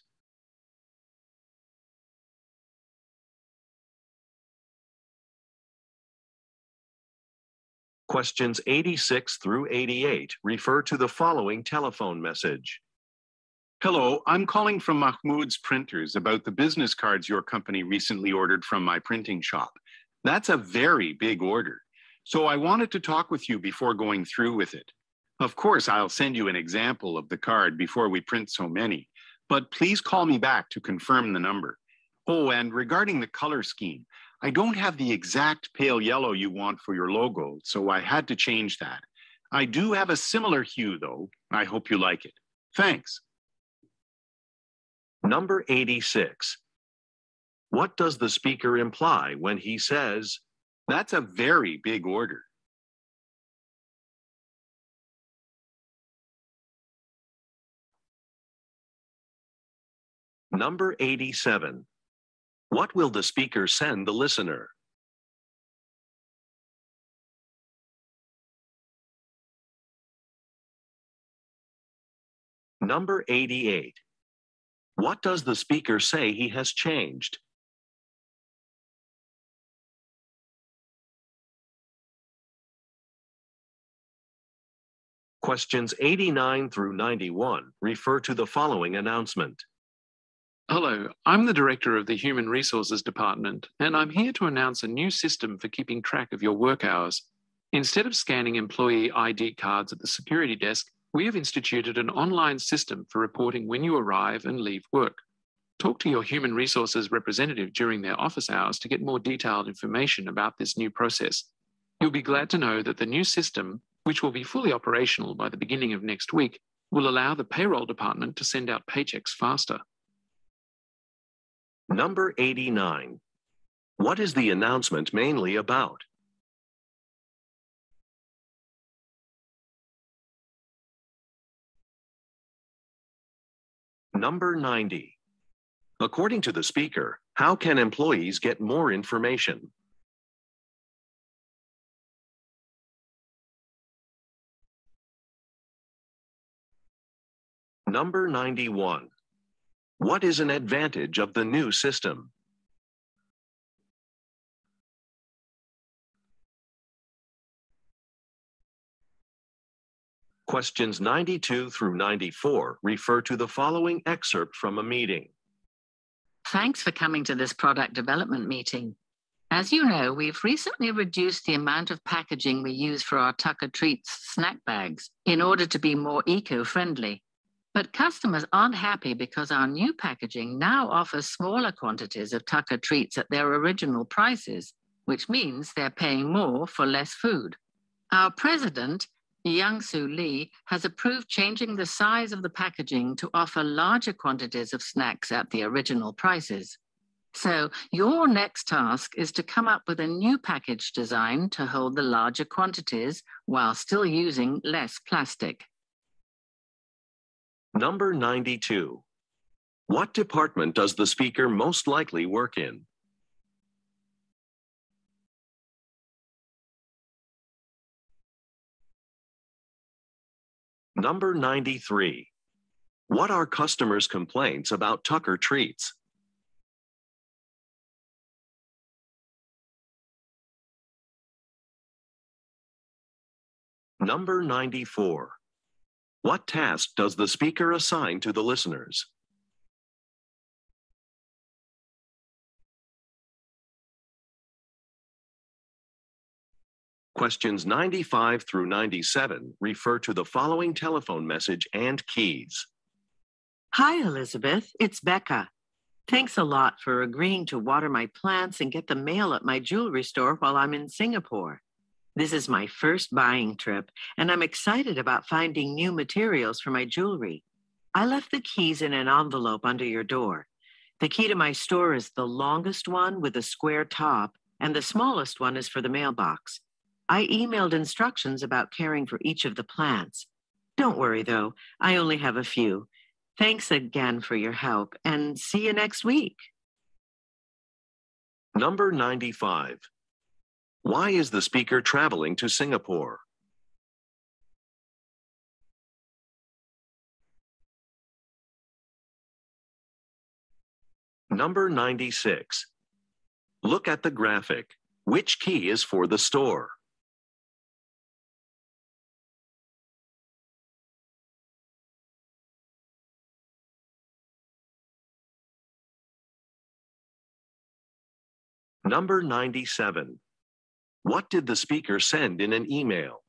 Speaker 4: Questions 86 through 88 refer to the following telephone message.
Speaker 8: Hello, I'm calling from Mahmoud's Printers about the business cards your company recently ordered from my printing shop. That's a very big order, so I wanted to talk with you before going through with it. Of course, I'll send you an example of the card before we print so many, but please call me back to confirm the number. Oh, and regarding the color scheme, I don't have the exact pale yellow you want for your logo, so I had to change that. I do have a similar hue, though. I hope you like it. Thanks.
Speaker 4: Number 86. What does the speaker imply when he says, "That's a very big order"? Number 87. What will the speaker send the listener? Number 88. What does the speaker say he has changed? Questions 89 through 91 refer to the following announcement.
Speaker 5: Hello, I'm the Director of the Human Resources Department, and I'm here to announce a new system for keeping track of your work hours. Instead of scanning employee ID cards at the security desk, we have instituted an online system for reporting when you arrive and leave work. Talk to your human resources representative during their office hours to get more detailed information about this new process. You'll be glad to know that the new system, which will be fully operational by the beginning of next week, will allow the payroll department to send out paychecks faster.
Speaker 4: Number 89. What is the announcement mainly about? Number 90. According to the speaker, how can employees get more information? Number 91. What is an advantage of the new system? Questions 92 through 94 refer to the following excerpt from a meeting.
Speaker 7: Thanks for coming to this product development meeting. As you know, we've recently reduced the amount of packaging we use for our Tucker Treats snack bags in order to be more eco-friendly. But customers aren't happy because our new packaging now offers smaller quantities of Tucker Treats at their original prices, which means they're paying more for less food. Our president, Young-Soo Lee, has approved changing the size of the packaging to offer larger quantities of snacks at the original prices. So your next task is to come up with a new package design to hold the larger quantities while still using less plastic.
Speaker 4: Number 92. What department does the speaker most likely work in? Number 93. What are customers' complaints about Tucker Treats? Number 94. What task does the speaker assign to the listeners? Questions 95 through 97 refer to the following telephone message and keys.
Speaker 6: Hi, Elizabeth. It's Becca. Thanks a lot for agreeing to water my plants and get the mail at my jewelry store while I'm in Singapore. This is my first buying trip, and I'm excited about finding new materials for my jewelry. I left the keys in an envelope under your door. The key to my store is the longest one with a square top, and the smallest one is for the mailbox. I emailed instructions about caring for each of the plants. Don't worry, though. I only have a few. Thanks again for your help, and see you next week.
Speaker 4: Number 95. Why is the speaker traveling to Singapore? Number 96. Look at the graphic. Which key is for the store? Number 97. What did the speaker send in an email?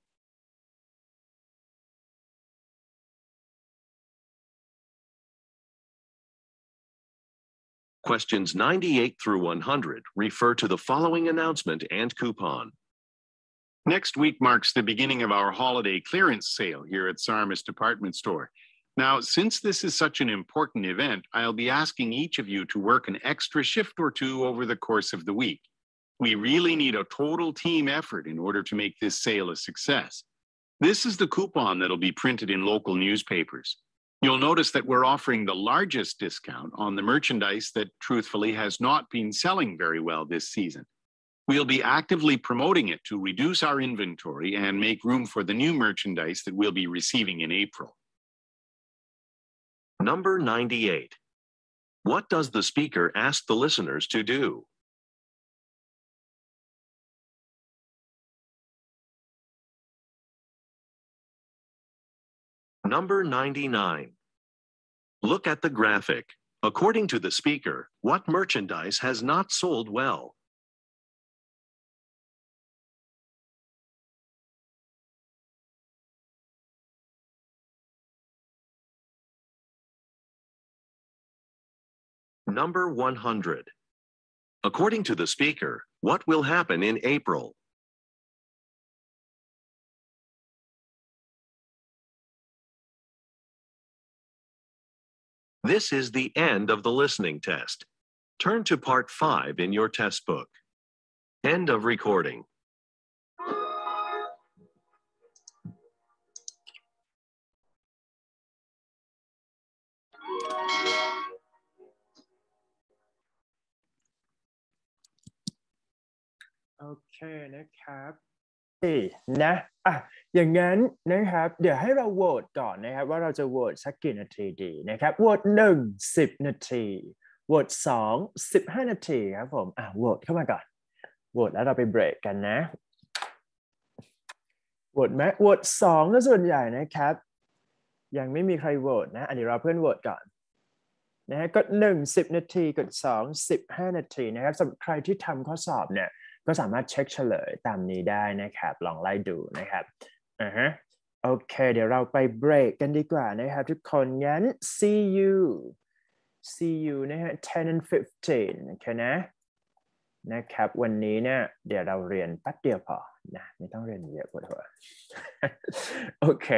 Speaker 4: Questions 98 through 100 refer to the following announcement and coupon.
Speaker 8: Next week marks the beginning of our holiday clearance sale here at Sarmis Department Store. Now, since this is such an important event, I'll be asking each of you to work an extra shift or two over the course of the week. We really need a total team effort in order to make this sale a success. This is the coupon that'll be printed in local newspapers. You'll notice that we're offering the largest discount on the merchandise that truthfully has not been selling very well this season. We'll be actively promoting it to reduce our inventory and make room for the new merchandise that we'll be receiving in April.
Speaker 4: Number 98. What does the speaker ask the listeners to do? Number 99. Look at the graphic. According to the speaker, what merchandise has not sold well? Number 100. According to the speaker, what will happen in April? This is the end of the listening test. Turn to part 5 in your test book. End of recording.
Speaker 1: Okay นะครับนะอย่างนั้นนะครับเดี๋ยวให้เราโหวตก่อนนะครับว่าเราจะโหวตสักกี่นาทีดีนะครับโหวต1 10 นาทีโหวต2 15 นาทีครับผมโหวตเข้ามาก่อนโหวตแล้วเราไปเบรกกันนะโหวตไหมโหวต2ก็ส่วนใหญ่นะครับยังไม่มีใครโหวตนะเดี๋ยวเราเพื่อนโหวตก่อนนะฮะกด1 10 นาทีกด2 15 นาทีนะครับสำหรับใครที่ทำข้อสอบเนี่ยก็สามารถเช็คเฉลยตามนี้ได้นะครับลองไล่ดูนะครับโอเคเดี๋ยวเราไปเบรกกันดีกว่านะครับทุกคนงั้น see you นะฮะ10 and 15โอเคนะครับวันนี้เนี่ยเดี๋ยวเราเรียนแป๊บเดียวพอนะไม่ต้องเรียนเยอะปวดหัวโอเค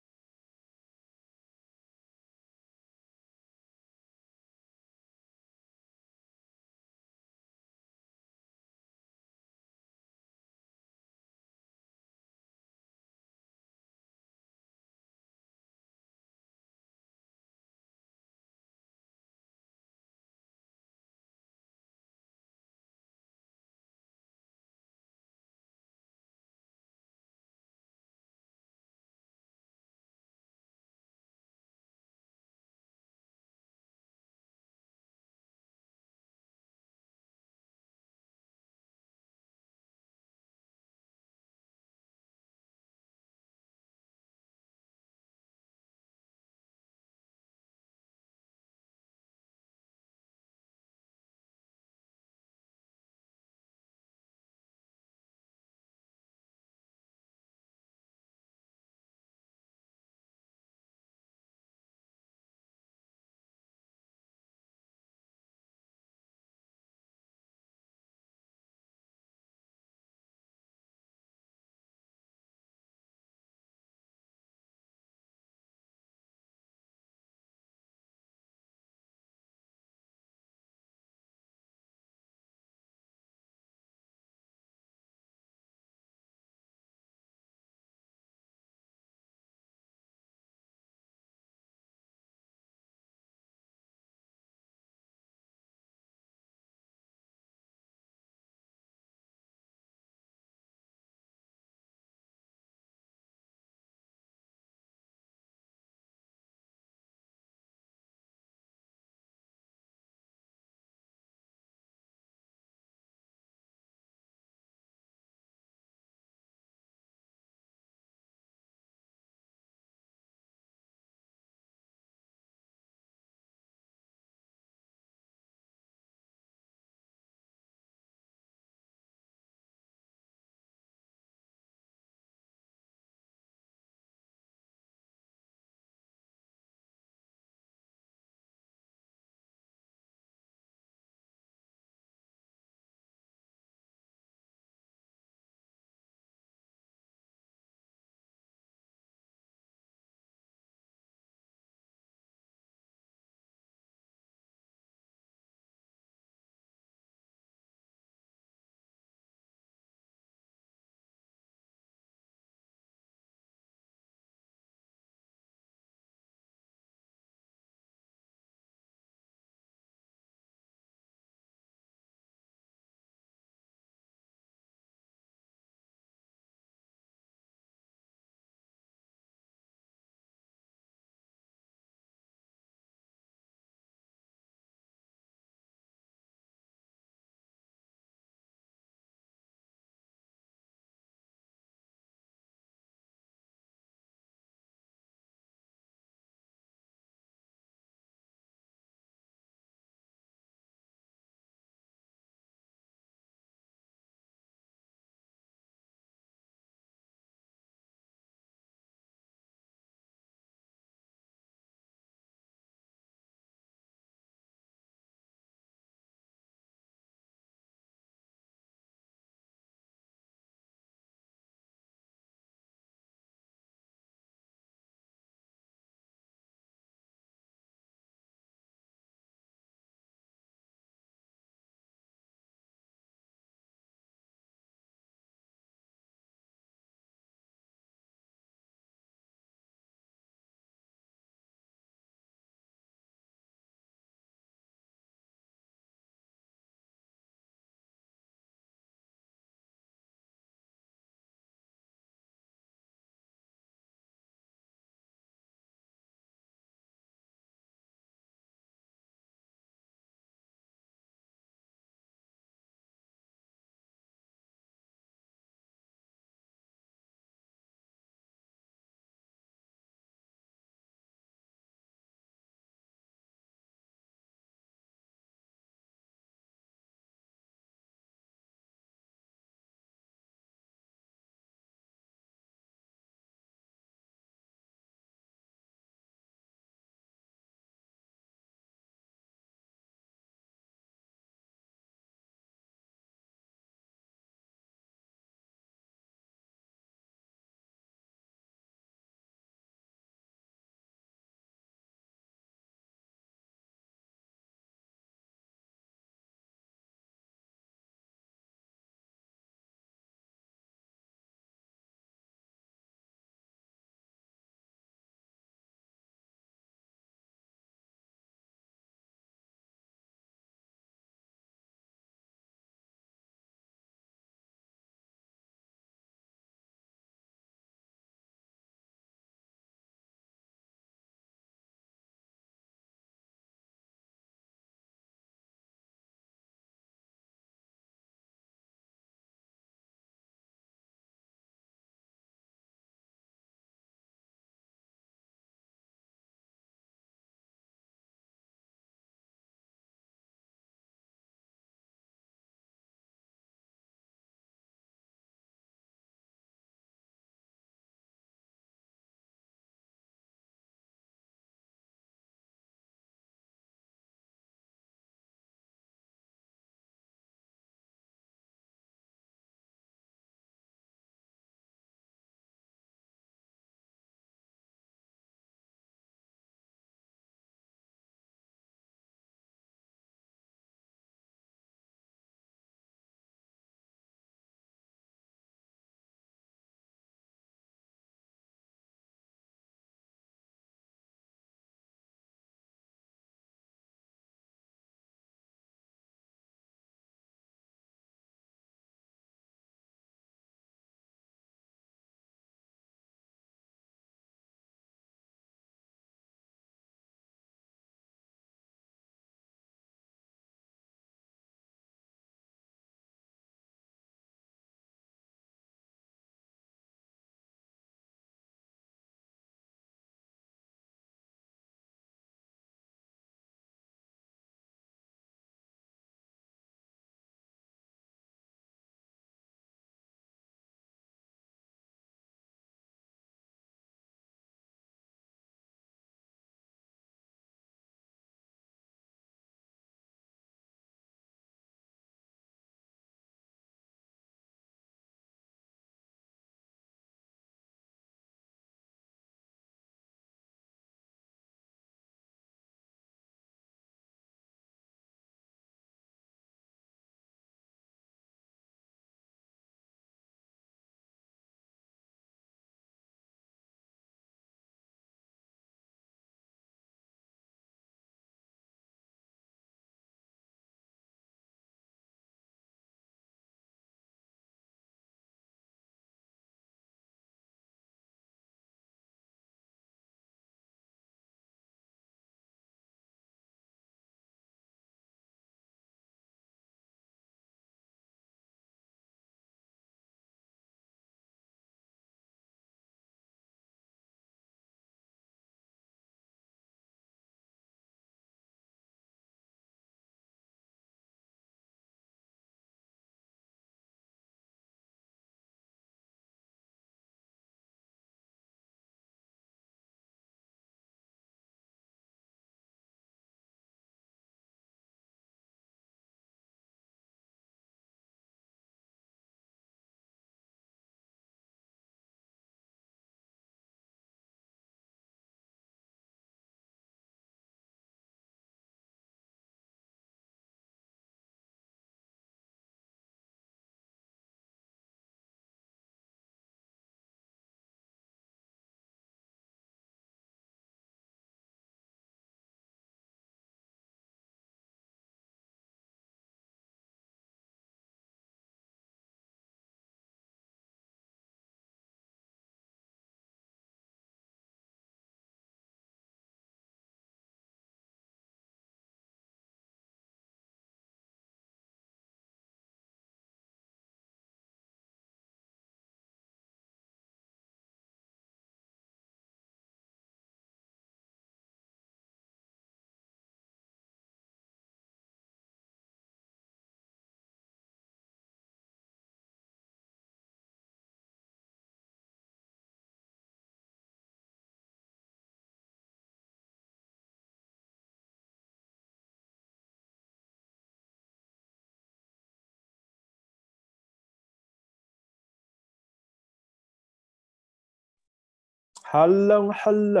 Speaker 1: ฮัลโหลฮัลโหล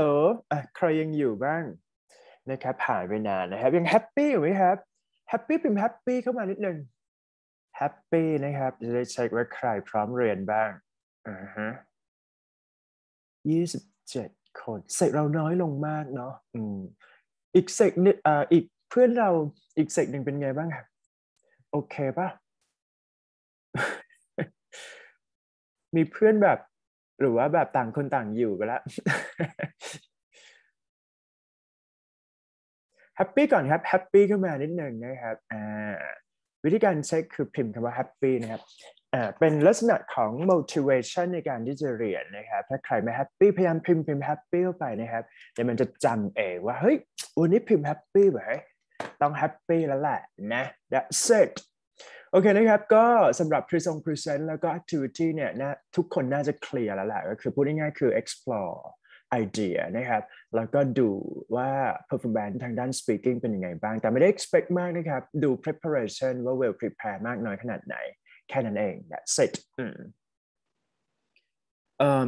Speaker 1: ใครยังอยู่บ้างนะครับผ่านไปนานนะครับยังแฮปปี้อยู่ไหมครับแฮปปี้พิมพ์แฮปปี้เข้ามานิดนึงแฮปปี้นะครับจะได้เช็คว่าใครพร้อมเรียนบ้าง27 คนเสกเราน้อยลงมากเนาะอีกเสกนึงอีกเพื่อนเราอีกเสกหนึ่งเป็นไงบ้างครับโอเคป่ะ มีเพื่อนแบบหรือว่าแบบต่างคนต่างอยู่ไปแล้วแฮปปี้ก่อนครับแฮปปี้ขึ้นมานิดหนึ่งนะครับวิธีการเช็คคือพิมพ์คำว่าแฮปปี้นะครับเป็นลักษณะของ motivation ในการที่จะเรียนนะครับถ้าใครไม่แฮปปี้พยายามพิมพ์แฮปปี้เข้าไปนะครับเดี๋ยวมันจะจำเองว่าเฮ้ยวันนี้พิมพ์แฮปปี้แบบต้องแฮปปี้แล้วแหละนะ that's it โอเคนะครับก็สำหรับ present แล้วก็ activity เนี่ยนะทุกคนน่าจะเคลียร์แล้วแหละก็คือพูดง่ายๆคือ explore idea นะครับแล้วก็ดูว่า performance ทางด้าน speaking เป็นยังไงบ้างแต่ไม่ได้ expect มากนะครับดู preparation ว่า well prepare มากน้อยขนาดไหนแค่นั้นเอง that's it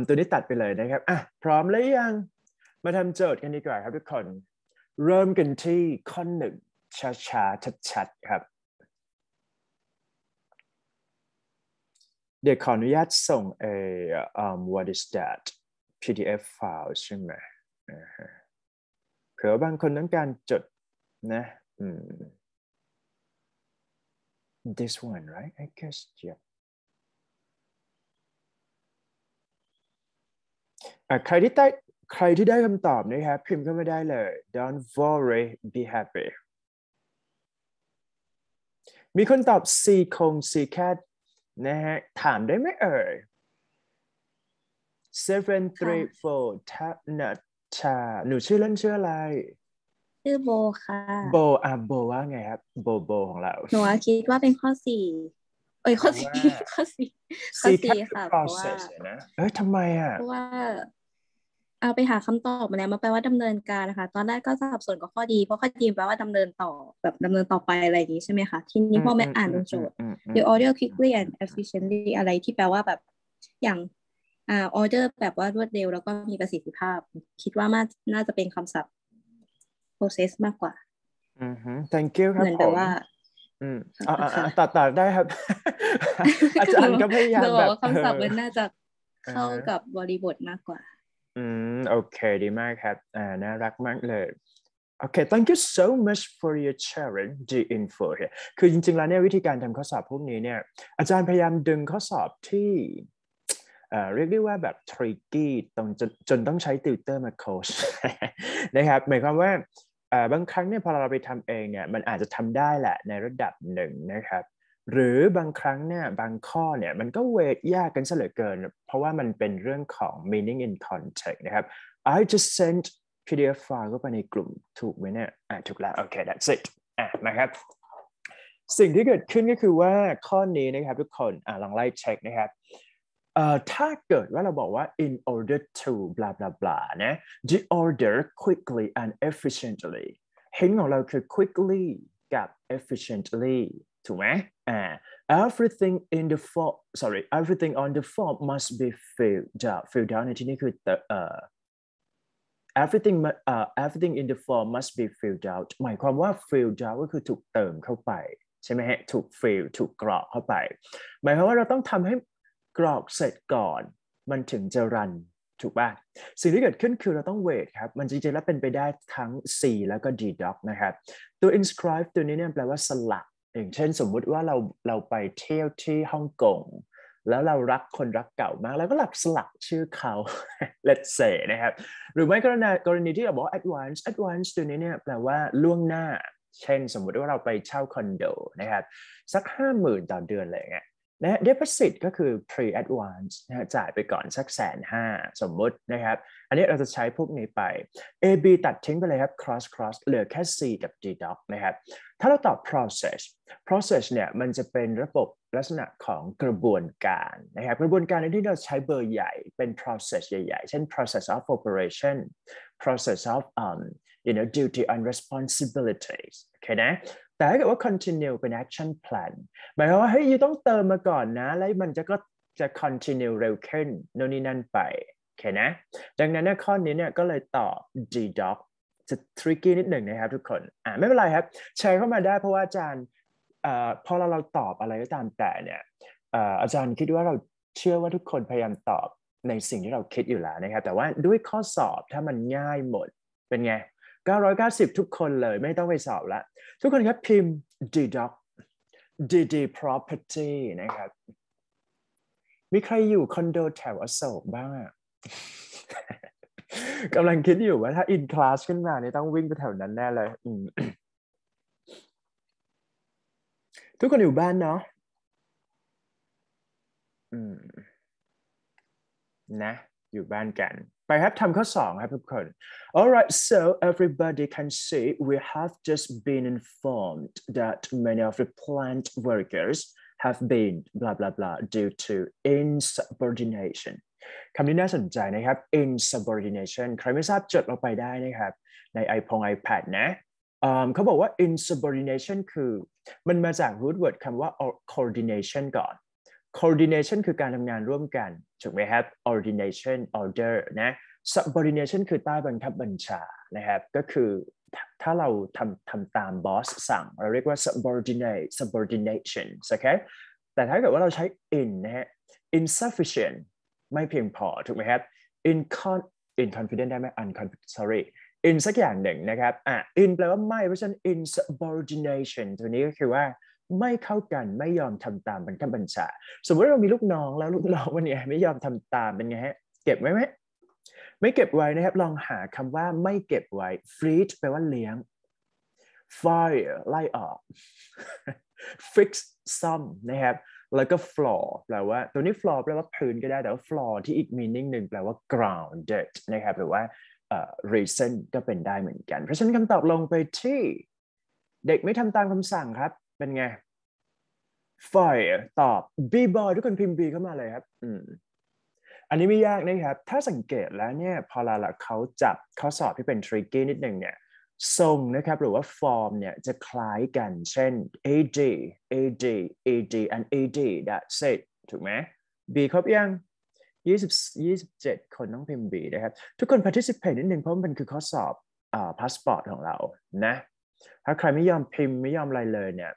Speaker 1: ตัวนี้ตัดไปเลยนะครับพร้อมแล้วยังมาทำโจทย์กันดีกว่าครับทุกคนเริ่มกันที่ข้อ1ช้าๆชัดๆครับเดี๋ยวขออนุญาตส่งwhat is that PDF file ใช่ไหมเผื่อบางคนต้องการจดนะ this one right I guess yeah ใครที่ได้คำตอบนะครับพิมพ์เข้ามาได้เลย don't worry be happy มีคนตอบ C คง C cat นะฮะถามได้ไหมเอ่ย734ทันัชชาหนูชื่อเล่นชื่ออะไร
Speaker 9: ชื่อโบค่ะ
Speaker 1: โบโบว่าไงครับโบของเรา
Speaker 9: หนูคิดว่าเป็นข้อ4ข้อ4ค่ะเพราะว่า
Speaker 1: ทำไม
Speaker 9: เพราะว่าเอาไปหาคำตอบมาแล้วมันแปลว่าดำเนินการนะคะตอนแรกก็สับสนกับข้อดีเพราะข้อดีแปลว่าดำเนินต่อแบบดำเนินต่อไปอะไรอย่างนี้ใช่ไหมคะทีนี้พอแม่อ่านตรงโจทย์ the order quickly and efficiently อะไรที่แปลว่าแบบอย่างorder แบบว่ารวดเร็วแล้วก็มีประสิทธิภาพคิดว่าน่าจะเป็นคำศัพท์ process มากกว่า
Speaker 1: thank you ครับ
Speaker 9: เหมือนแบบว่า
Speaker 1: ตัดได้ครับอาจารย์ก็พยายามแบบ
Speaker 9: คำศัพท์มันน่าจะเข้ากับบริบทมากกว่า
Speaker 1: โอเคดีมากครับน่ารักมากเลยโอเค thank you so much for your sharing the info here คือจริงๆแล้วเนี่ยวิธีการทำข้อสอบพวกนี้เนี่ยอาจารย์พยายามดึงข้อสอบที่เรียกได้ว่าแบบ tricky จนต้องใช้ติวเตอร์มาโค้ชนะครับหมายความว่าบางครั้งเนี่ยพอเราไปทำเองเนี่ยมันอาจจะทำได้แหละในระดับหนึ่งนะครับหรือบางครั้งเนี่ยบางข้อเนี่ยมันก็เวทยากกันซะเหลือเกินเพราะว่ามันเป็นเรื่องของ meaning in context นะครับ I just sent PDF file เข้าไปในกลุ่มถูกไหมเนี่ยถูกแล้วโอเค that's it นะครับสิ่งที่เกิดขึ้นก็คือว่าข้อนี้นะครับทุกคนลองไล่เช็คนะครับถ้าเกิดว่าเราบอกว่า in order to blah blah blah นะ the order quickly and efficiently เห็นของเราคือ quickly กับ efficiently ถูกไหมeverything on the form must be filled out ในที่นี้คือeverything in the form must be filled out หมายความว่า filled out ก็คือถูกเติมเข้าไปใช่ไหมฮะถูก fill ถูกกรอกเข้าไปหมายความว่าเราต้องทำให้กรอกเสร็จก่อนมันถึงจะรันถูกป่ะสิ่งที่เกิดขึ้นคือเราต้องเวทครับมันจริงๆแล้วเป็นไปได้ทั้ง C แล้วก็ D doc นะครับตัว inscribe ตัวนี้เนี่ยแปลว่าสลักอย่างเช่นสมมุติว่าเราไปเที่ยวที่ฮ่องกงแล้วเรารักคนรักเก่ามากแล้วก็สลักชื่อเขา let's say นะครับหรือไม่กรณีที่เราบอก advance ตัวนี้เนี่ยแปลว่าล่วงหน้าเช่นสมมุติว่าเราไปเช่าคอนโดนะครับสัก 50,000 ต่อเดือนเลยไงนะ deposit ก็คือ pre-advance นะจ่ายไปก่อนสัก150,000สมมุตินะครับอันนี้เราจะใช้พวกนี้ไป A B ตัดทิ้งไปเลยครับ cross เหลือแค่ C กับ D doc นะครับถ้าเราตอบ process เนี่ยมันจะเป็นระบบลักษณะของกระบวนการนะครับกระบวนการในที่เราใช้เบอร์ใหญ่เป็น process ใหญ่ๆเช่น process of operation process of duty and responsibilities โอเคนะแต่ถ้าเกิดว่า continue เป็น action plan หมายความว่าเฮ้ยยูต้องเติมมาก่อนนะแล้วมันก็จะ continue เร็วขึ้นโน่นนี่นั่นไปโอ เคนะดังนั้นเนี่ยข้อนี้เนี่ยก็เลยตอบ D dog จะ tricky นิดหนึ่งนะครับทุกคนไม่เป็นไรครับแชร์เข้ามาได้เพราะว่าอาจารย์พอเราตอบอะไรก็ตามแต่เนี่ยอาจารย์คิดว่าเราเชื่อว่าทุกคนพยายามตอบในสิ่งที่เราคิดอยู่แล้วนะครับแต่ว่าด้วยข้อสอบถ้ามันง่ายหมดเป็นไง990ทุกคนเลยไม่ต้องไปสอบละทุกคนครับพิมพ์ D dog D property นะครับมีใครอยู่คอนโดแถวอโศกบ้างกำลังคิดอยู่ว่าถ้า in class ขึ้นมาเนี่ยต้องวิ่งไปแถวนั้นแน่เลยทุกคนอยู่บ้านเนาะนะอยู่บ้านกันไปครับทำข้อ2ครับทุกคน Alright, so everybody can see we have just been informed that many of the plant workers have been blah blah blah due to insubordination คำนี้น่าสนใจนะครับ insubordination ใครไม่ทราบจดลงไปได้นะครับใน iPad นะเขาบอกว่า insubordination คือมันมาจาก root word คำว่า coordination ก่อน coordination คือการทำงานร่วมกันถูกไหมครับ ordination order นะ subordination คือใต้บังคับบัญชานะครับก็คือถ้าเราทำตามบอสสั่งเราเรียกว่า subordination โอเคแต่ถ้าเกิดว่าเราใช้ in นะฮะ insufficient ไม่เพียงพอถูกไหมครับ inconfident ได้ไหม sorry in สักอย่างหนึ่งนะครับin แปลว่าไม่เพราะฉะนั้น insubordination ตัวนี้ก็คือว่าไม่เข้ากันไม่ยอมทำตามบังคับบัญชาสมมติเรามีลูกน้องแล้วลูกน้องวันนี้ไม่ยอมทำตามเป็นไงฮะเก็บไว้ไหมไม่เก็บไว้นะครับลองหาคำว่าไม่เก็บไว้ freeze แปลว่าเลี้ยง fire ไล่ออก fix ซ่อมนะครับแล้วก็ floor แปลว่าตัวนี้ floor แปลว่าพื้นก็ได้แต่ว่า floor ที่อีก meaning หนึ่งแปลว่า grounded นะครับหรือว่าreason ก็เป็นได้เหมือนกันเพราะฉะนั้นคำตอบลงไปที่เด็กไม่ทำตามคำสั่งครับเป็นไง fire ตอบ B boy ทุกคนพิมพ์ B เข้ามาเลยครับอันนี้ไม่ยากนะครับถ้าสังเกตแล้วเนี่ยพอเขาจับข้อสอบที่เป็น tricky นิดหนึ่งเนี่ยทรงนะครับหรือว่า form เนี่ยจะคล้ายกันเช่น AD and AD that's it ถูกไหม B ครบยัง27 คนต้องพิมพ์ B นะครับทุกคน participate นิดนึงเพราะมันคือข้อสอบpassport ของเรานะถ้าใครไม่ยอมพิมพ์ไม่ยอมอะไรเลยเนี่ย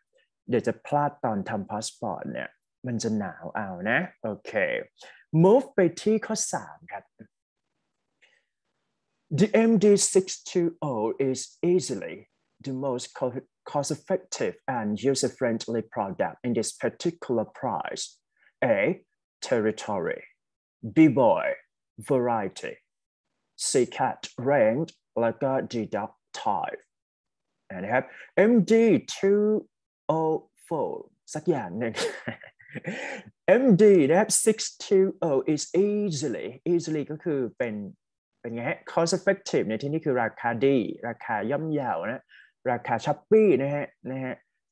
Speaker 1: เดี๋ยวจะพลาดตอนทำ passport เนี่ยมันจะหนาวเอานะโอเค move ไปที่ข้อ3ครับ The MD620 is easily the most cost-effective and user-friendly product in this particular price. A. Territory B boy variety C cat range แล้วก็ D dog type นะครับ MD204 สักอย่างหนึ่ง MD นะครับ620 is easily ก็คือเป็นไงฮะ cost effective ในที่นี้คือราคาดีราคาย่อมเยานะราคา Shopee นะฮะ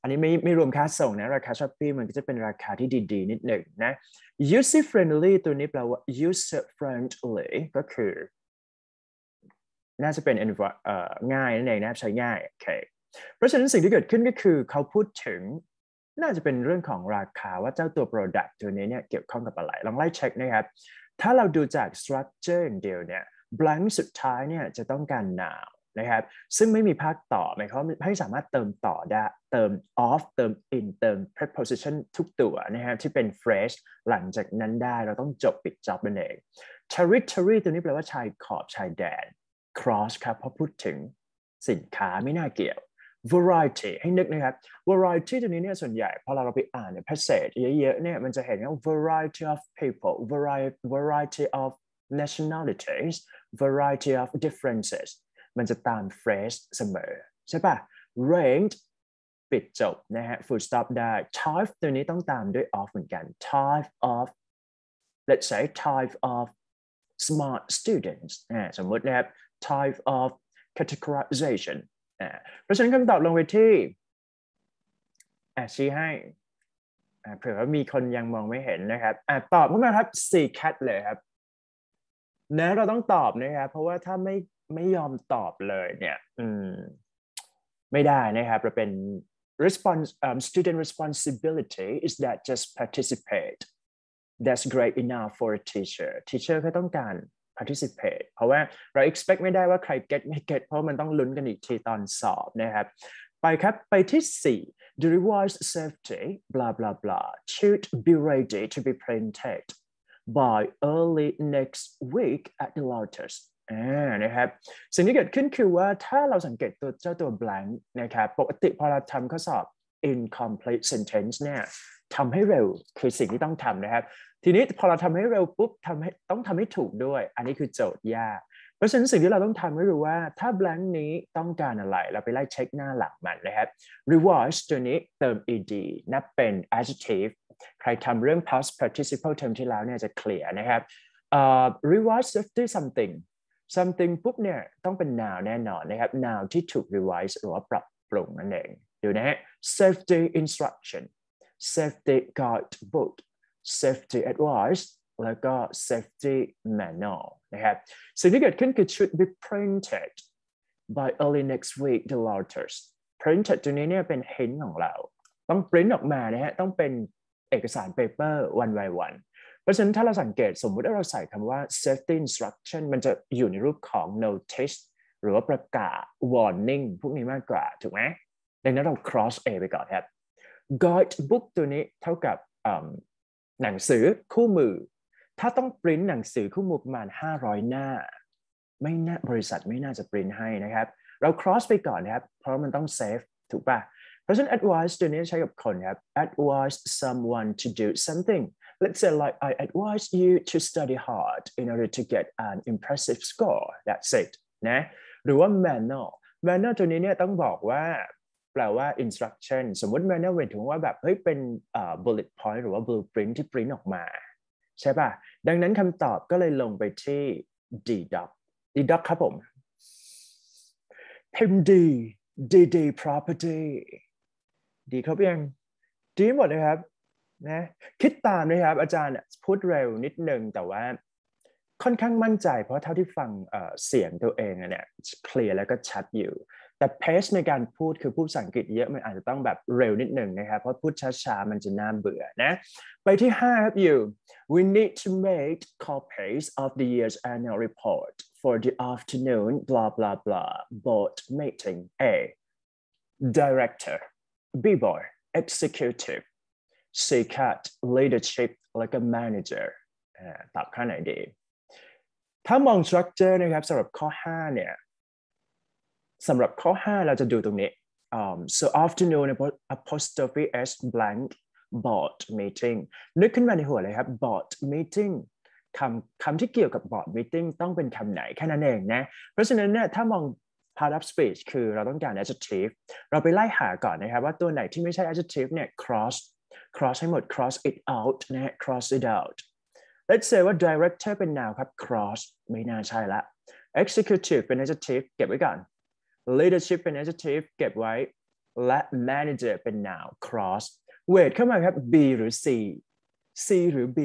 Speaker 1: อันนี้ไม่รวมค่าส่งนะราคา Shopee มันก็จะเป็นราคาที่ดีๆนิดหนึ่งนะ user friendly ตัวนี้แปลว่า user friendly ก็คือน่าจะเป็นง่ายนั่นเองนะใช้ง่ายโอเคเพราะฉะนั้นสิ่งที่เกิดขึ้นก็คือเขาพูดถึงน่าจะเป็นเรื่องของราคาว่าเจ้าตัว product ตัวนี้เนี่ยเกี่ยวข้องกับอะไรลองไล่เช็คนะครับถ้าเราดูจาก structure อย่างเดียวเนี่ย blank สุดท้ายเนี่ยจะต้องการ now นะครับซึ่งไม่มีภาคต่อหมายความว่าให้สามารถเติมต่อได้เติม off เติม in เติม preposition ทุกตัวนะครับที่เป็น phrase หลังจากนั้นได้เราต้องจบปิด job นั่นเอง territory ตัวนี้แปลว่าชายขอบชายแดน cross ครับพอพูดถึงสินค้าไม่น่าเกี่ยว variety ให้นึกนะครับ variety ตัวนี้เนี่ยส่วนใหญ่พอเราไปอ่านใน passage เยอะๆเนี่ยมันจะเห็นว่า variety of people variety of nationalities variety of differences มันจะตาม phrase เสมอใช่ป่ะ range ปิดจบนะฮะ full stop ได้ type ตัวนี้ต้องตามด้วย of เหมือนกัน type of let's say type of smart students สมมตินะครับ type of categorization เพราะฉะนั้นคำตอบลงไปที่ชี้ให้เผื่อว่ามีคนยังมองไม่เห็นนะครับตอบเข้ามาครับ C cat เลยครับนะเราต้องตอบนะครับเพราะว่าถ้าไม่ยอมตอบเลยเนี่ยไม่ได้นะครับเราเป็น student responsibility is that just participate that's great enough for a teacher ก็ต้องการ participate เพราะว่าเรา expect ไม่ได้ว่าใคร get ไม่ get เพราะมันต้องลุ้นกันอีกทีตอนสอบนะครับไปครับไปที่4 the revised safety blah blah blah should be ready to be printed by early next week at the latestนะครับสิ่งที่เกิดขึ้นคือว่าถ้าเราสังเกตเจ้าตัว blank นะครับปกติพอเราทำข้อสอบ incomplete sentence เนี่ยทำให้เร็วคือสิ่งที่ต้องทำนะครับทีนี้พอเราทำให้เร็วปุ๊บต้องทำให้ถูกด้วยอันนี้คือโจทย์ยากเพราะฉะนั้นสิ่งที่เราต้องทำให้รู้ว่าถ้า blank นี้ต้องการอะไรเราไปไล่เช็คหน้าหลังมันนะครับ revise ตัวนี้เติม ed นับเป็น adjective ใครทำเรื่อง past participle term ที่แล้วเนี่ยจะเคลียร์นะครับ revise safety something ปุ๊บเนี่ยต้องเป็น noun แน่นอนนะครับ noun ที่ถูก revise หรือว่าปรับปรุงนั่นเองดูนะฮะ safety instruction safety guidebook safety advice แล้วก็ safety manual นะครับสิ่งที่เกิดขึ้นคือ should be printed by early next week the latest printed ตัวนี้เนี่ยเป็น hint ของเราต้อง print ออกมานะฮะต้องเป็นเอกสาร paper one by one เพราะฉะนั้นถ้าเราสังเกตสมมุติว่าเราใส่คำว่า safety instruction มันจะอยู่ในรูปของ notice หรือว่าประกาศ warning พวกนี้มากกว่าถูกไหมดังนั้นเรา cross A ไปก่อนครับ guidebook ตัวนี้เท่ากับหนังสือคู่มือถ้าต้องปริ้นหนังสือคู่มือประมาณ500หน้าไม่น่าบริษัทไม่น่าจะปริ้นให้นะครับเรา cross ไปก่อนนะครับเพราะมันต้อง save ถูกป่ะเพราะฉะนั้น advise ตัวนี้ใช้กับคนครับ advise someone to do something let's say like I advise you to study hard in order to get an impressive score that's it นะหรือว่า manual ตัวนี้เนี่ยต้องบอกว่าแปลว่า instruction สมมติ manual หมายถึงว่าแบบเฮ้ยเป็นbullet point หรือว่า blueprint ที่ print ออกมาใช่ป่ะดังนั้นคำตอบก็เลยลงไปที่ deduct ครับผมพิมพ์ D property ดีครับยังดีหมดเลยครับนะคิดตามนะครับอาจารย์พูดเร็วนิดนึงแต่ว่าค่อนข้างมั่นใจเพราะเท่าที่ฟังเสียงตัวเองเนี่ยเคลียร์แล้วก็ชัดอยู่แต่เพจในการพูดคือพูดภาษาอังกฤษเยอะมันอาจจะต้องแบบเร็วนิดนึงนะครับเพราะพูดช้าๆมันจะน่าเบื่อนะไปที่5ครับอยู่ we need to make copies of the year's annual report for the afternoon blah blah blah board meeting A director B boy executive C cat leadership แล้วก็ manager ตอบข้อไหนดีถ้ามอง structure นะครับสำหรับข้อ5เนี่ยสำหรับข้อ5เราจะดูตรงนี้ so afternoon apostrophe s blank board meeting นึกขึ้นมาในหัวเลยครับ board meeting คำที่เกี่ยวกับ board meeting ต้องเป็นคำไหนแค่นั้นเองนะเพราะฉะนั้นเนี่ยถ้ามอง part of speech คือเราต้องการ adjective เราไปไล่หาก่อนนะครับว่าตัวไหนที่ไม่ใช่ adjective เนี่ย cross ให้หมด cross it out นะ cross it out let's say ว่า director เป็น noun ครับ cross ไม่น่าใช่ละ executive เป็น adjective เก็บไว้ก่อน leadership เป็น adjective เก็บไว้และ manager เป็น noun cross เวทเข้ามาครับ B หรือ C หรือ B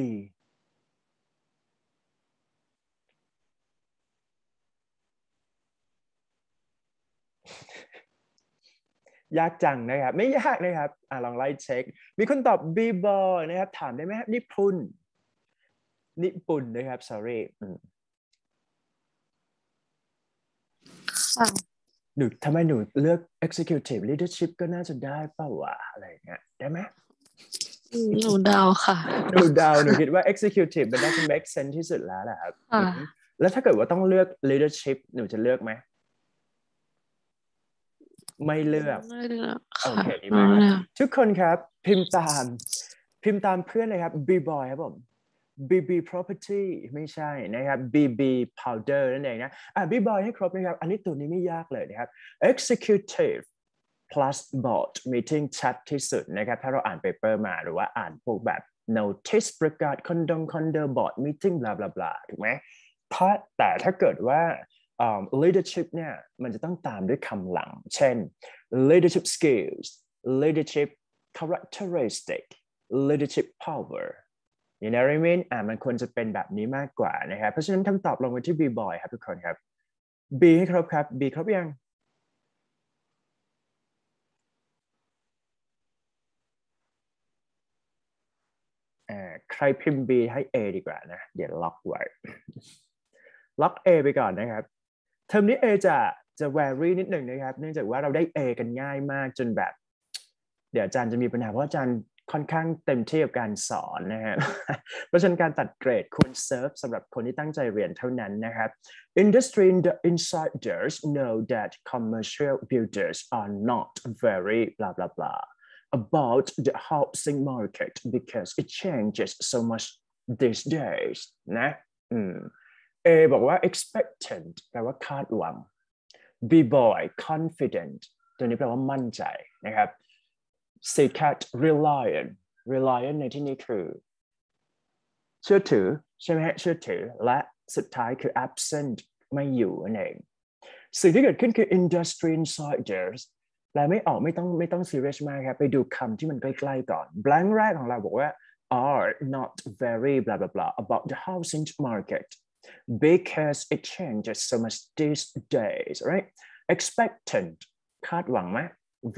Speaker 1: ยากจังนะครับไม่ยากนะครับลองไล่เช็คมีคนตอบ B boy นะครับถามได้ไหมครับนิพุนนะครับ sorry หนูทำไมหนูเลือก executive leadership ก็น่าจะได้เปล่าวะอะไรเงี้ยได้ไหม
Speaker 10: หนูเดาค่ะ
Speaker 1: หนูคิดว่า executive มันน่าจะ make sense ที่สุดแล้วแหละครับแล้วถ้าเกิดว่าต้องเลือก leadership หนูจะเลือกไหมไม่เลือกโอเคดีมากทุกคนครับพิมพ์ตามเพื่อนเลยครับ B boy ครับผม BB property ไม่ใช่นะครับ BB powder นั่นเองนะB boy ให้ครบนะครับอันนี้ตัวนี้ไม่ยากเลยนะครับ executive plus board meeting ชัดที่สุดนะครับถ้าเราอ่าน paper มาหรือว่าอ่านพวกแบบ notice ประกาศคอนโด board meeting blah blah blah ถูกไหมแต่ถ้าเกิดว่าleadership เนี่ยมันจะต้องตามด้วยคำหลังเช่น leadership skills leadership characteristic leadership power you know what I mean มันควรจะเป็นแบบนี้มากกว่านะครับเพราะฉะนั้นคำตอบลงไปที่ B boy ครับทุกคนครับ B ให้ครบครับ B ครบยังใครพิมพ์ B ให้ A ดีกว่านะเดี๋ยวล็อกไว้ ล็อก A ไปก่อนนะครับเทอมนี้ A จะ vary นิดหนึ่งนะครับเนื่องจากว่าเราได้ A กันง่ายมากจนแบบเดี๋ยวอาจารย์จะมีปัญหาเพราะอาจารย์ค่อนข้างเต็มที่กับการสอนนะฮะ เพราะฉะนั้นการตัดเกรดควรเซิร์ฟสำหรับคนที่ตั้งใจเรียนเท่านั้นนะครับ Industry insiders know that commercial builders are not very blah blah blah about the housing market because it changes so much these days นะ A บอกว่า expectant แปลว่าคาดหวัง B boy confident ตัวนี้แปลว่ามั่นใจนะครับ C cat reliant ในที่นี้คือเชื่อถือใช่ไหมฮะเชื่อถือและสุดท้ายคือ absent ไม่อยู่นั่นเองสิ่งที่เกิดขึ้นคือ industry insiders แปลไม่ออกไม่ต้อง serious มากครับไปดูคำที่มันใกล้ๆก่อน blank แรกของเราบอกว่า are not very blah blah blah about the housing market because it changes so much these days right expectant คาดหวังไหม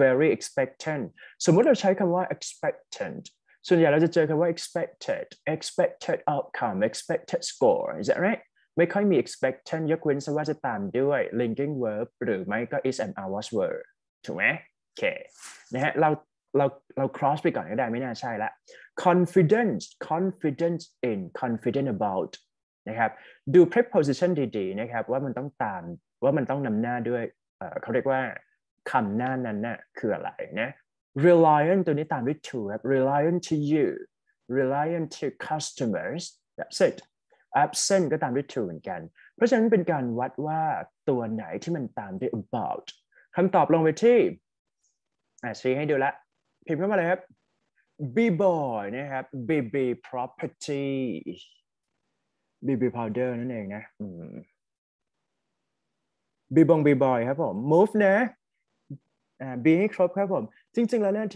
Speaker 1: very expectant สมมติเราใช้คำว่า expectant ส่วนใหญ่เราจะเจอคำว่า expected outcome expected score is that right ไม่ค่อยมี expectant ยกเว้นว่าจะตามด้วย linking verb หรือไม่ก็ is and are was were ถูกไหมโอเคนะฮะเรา cross ไปก่อนก็ได้ไม่น่าใช่ละ confident in confident about นะครับดู preposition ดีๆนะครับว่ามันต้องนำหน้าด้วยเขาเรียกว่าคำหน้านั้นน่ะคืออะไรนะ reliant ตัวนี้ตามด้วย to ครับ reliant to you reliant to customers that's it absent ก็ตามด้วย to เหมือนกันเพราะฉะนั้นเป็นการวัดว่าตัวไหนที่มันตามด้วย about คำตอบลงไปที่ชี้ให้ดูละพิมพ์เข้ามาเลยครับ B boy นะครับ BB property BB powder นั่นเองนะB boy ครับผม move นะB ให้ครบครับผมจริงๆแล้วเนี่ย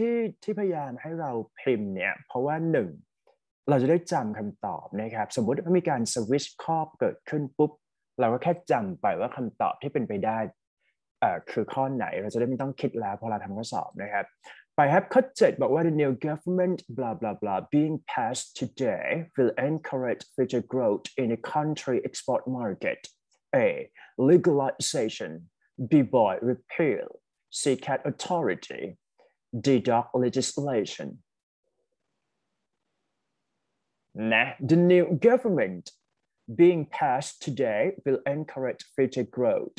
Speaker 1: ที่พยายามให้เราพิมพ์เนี่ยเพราะว่า1เราจะได้จำคำตอบนะครับสมมุติว่ามีการสวิตช์ข้อเกิดขึ้นปุ๊บเราก็แค่จำไปว่าคำตอบที่เป็นไปได้คือข้อไหนเราจะได้ไม่ต้องคิดแล้วพอเราทำข้อสอบนะครับไปครับข้อ7บอกว่า the new government blah blah blah being passed today will encourage future growth in the country export market A legalization B boy repeal C cat authority D dog legislation นะ the new government being passed today will encourage future growth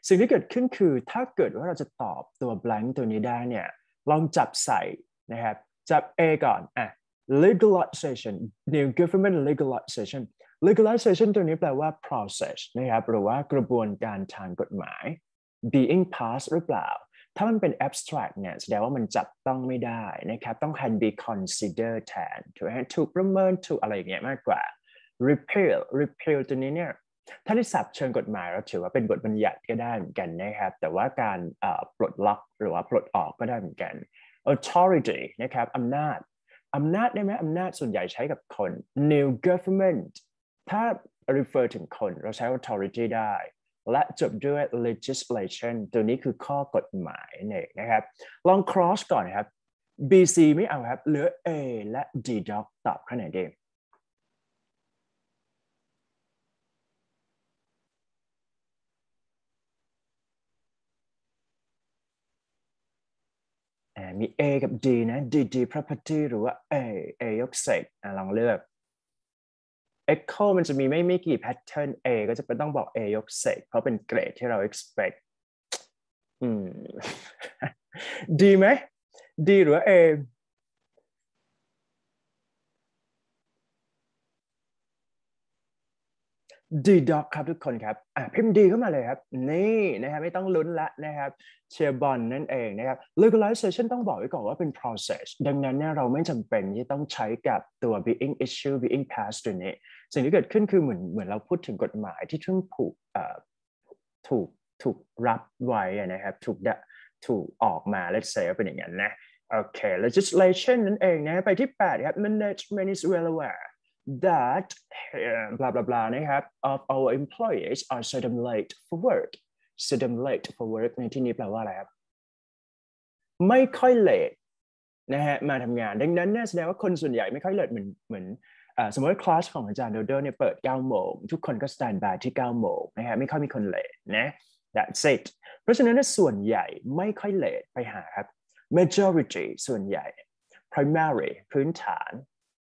Speaker 1: สิ่งที่เกิดขึ้นคือถ้าเกิดว่าเราจะตอบตัว blank ตัวนี้ได้เนี่ยลองจับใส่นะครับจับ A ก่อน legalization new government legalization ตัวนี้แปลว่า process นะครับหรือว่ากระบวนการทางกฎหมาย being passed หรือเปล่าถ้ามันเป็น abstract เนี่ยแสดงว่ามันจับต้องไม่ได้นะครับต้อง can be considered แทนถูกประเมินถูกอะไรอย่างเงี้ยมากกว่า repeal ตัวนี้เนี่ยถ้าในศัพท์เชิงกฎหมายเราถือว่าเป็นบทบัญญัติก็ได้เหมือนกันนะครับแต่ว่าการปลดล็อกหรือว่าปลดออกก็ได้เหมือนกัน authority นะครับอำนาจได้ไหมอำนาจส่วนใหญ่ใช้กับคน new government ถ้า refer ถึงคนเราใช้ authority ได้และจบด้วย legislation ตัวนี้คือข้อกฎหมายเนี่ยนะครับลอง cross ก่อนครับ BC ไม่เอาครับเหลือ A และ D dog ตอบข้อไหนดีมี A กับ D นะ D property หรือว่า A ยกเศษลองเลือก Echo มันจะมีไม่กี่ pattern A ก็จะเป็นต้องบอก A ยกเศษเพราะเป็นเกรดที่เรา expect D ไหม D หรือว่า A D dog ครับทุกคนครับพิมพ์ D เข้ามาเลยครับนี่นะครับไม่ต้องลุ้นละนะครับเชียร์บอลนั่นเองนะครับ legalization ต้องบอกไว้ก่อนว่าเป็น process ดังนั้นเนี่ยเราไม่จำเป็นที่ต้องใช้กับตัว being issue being passed ตัวนี้สิ่งที่เกิดขึ้นคือเหมือนเราพูดถึงกฎหมายที่เพิ่งถูกรับไว้นะครับถูกออกมา let's say เป็นอย่างนั้นนะโอเค legislation นั่นเองนะไปที่8ครับ management is well aware that blah blah blah นะครับ of our employees are seldom late for work ในที่นี้แปลว่าอะไรครับไม่ค่อย late นะฮะมาทำงานดังนั้นเนี่ยแสดงว่าคนส่วนใหญ่ไม่ค่อย late เหมือน สมมติว่าคลาสของอาจารย์โดโดเนี่ยเปิด9 โมงทุกคนก็สแตนบายที่9 โมงนะฮะไม่ค่อยมีคนเลทนะ that's it เพราะฉะนั้นส่วนใหญ่ไม่ค่อยเลทไปหาครับ majority ส่วนใหญ่ primary พื้นฐาน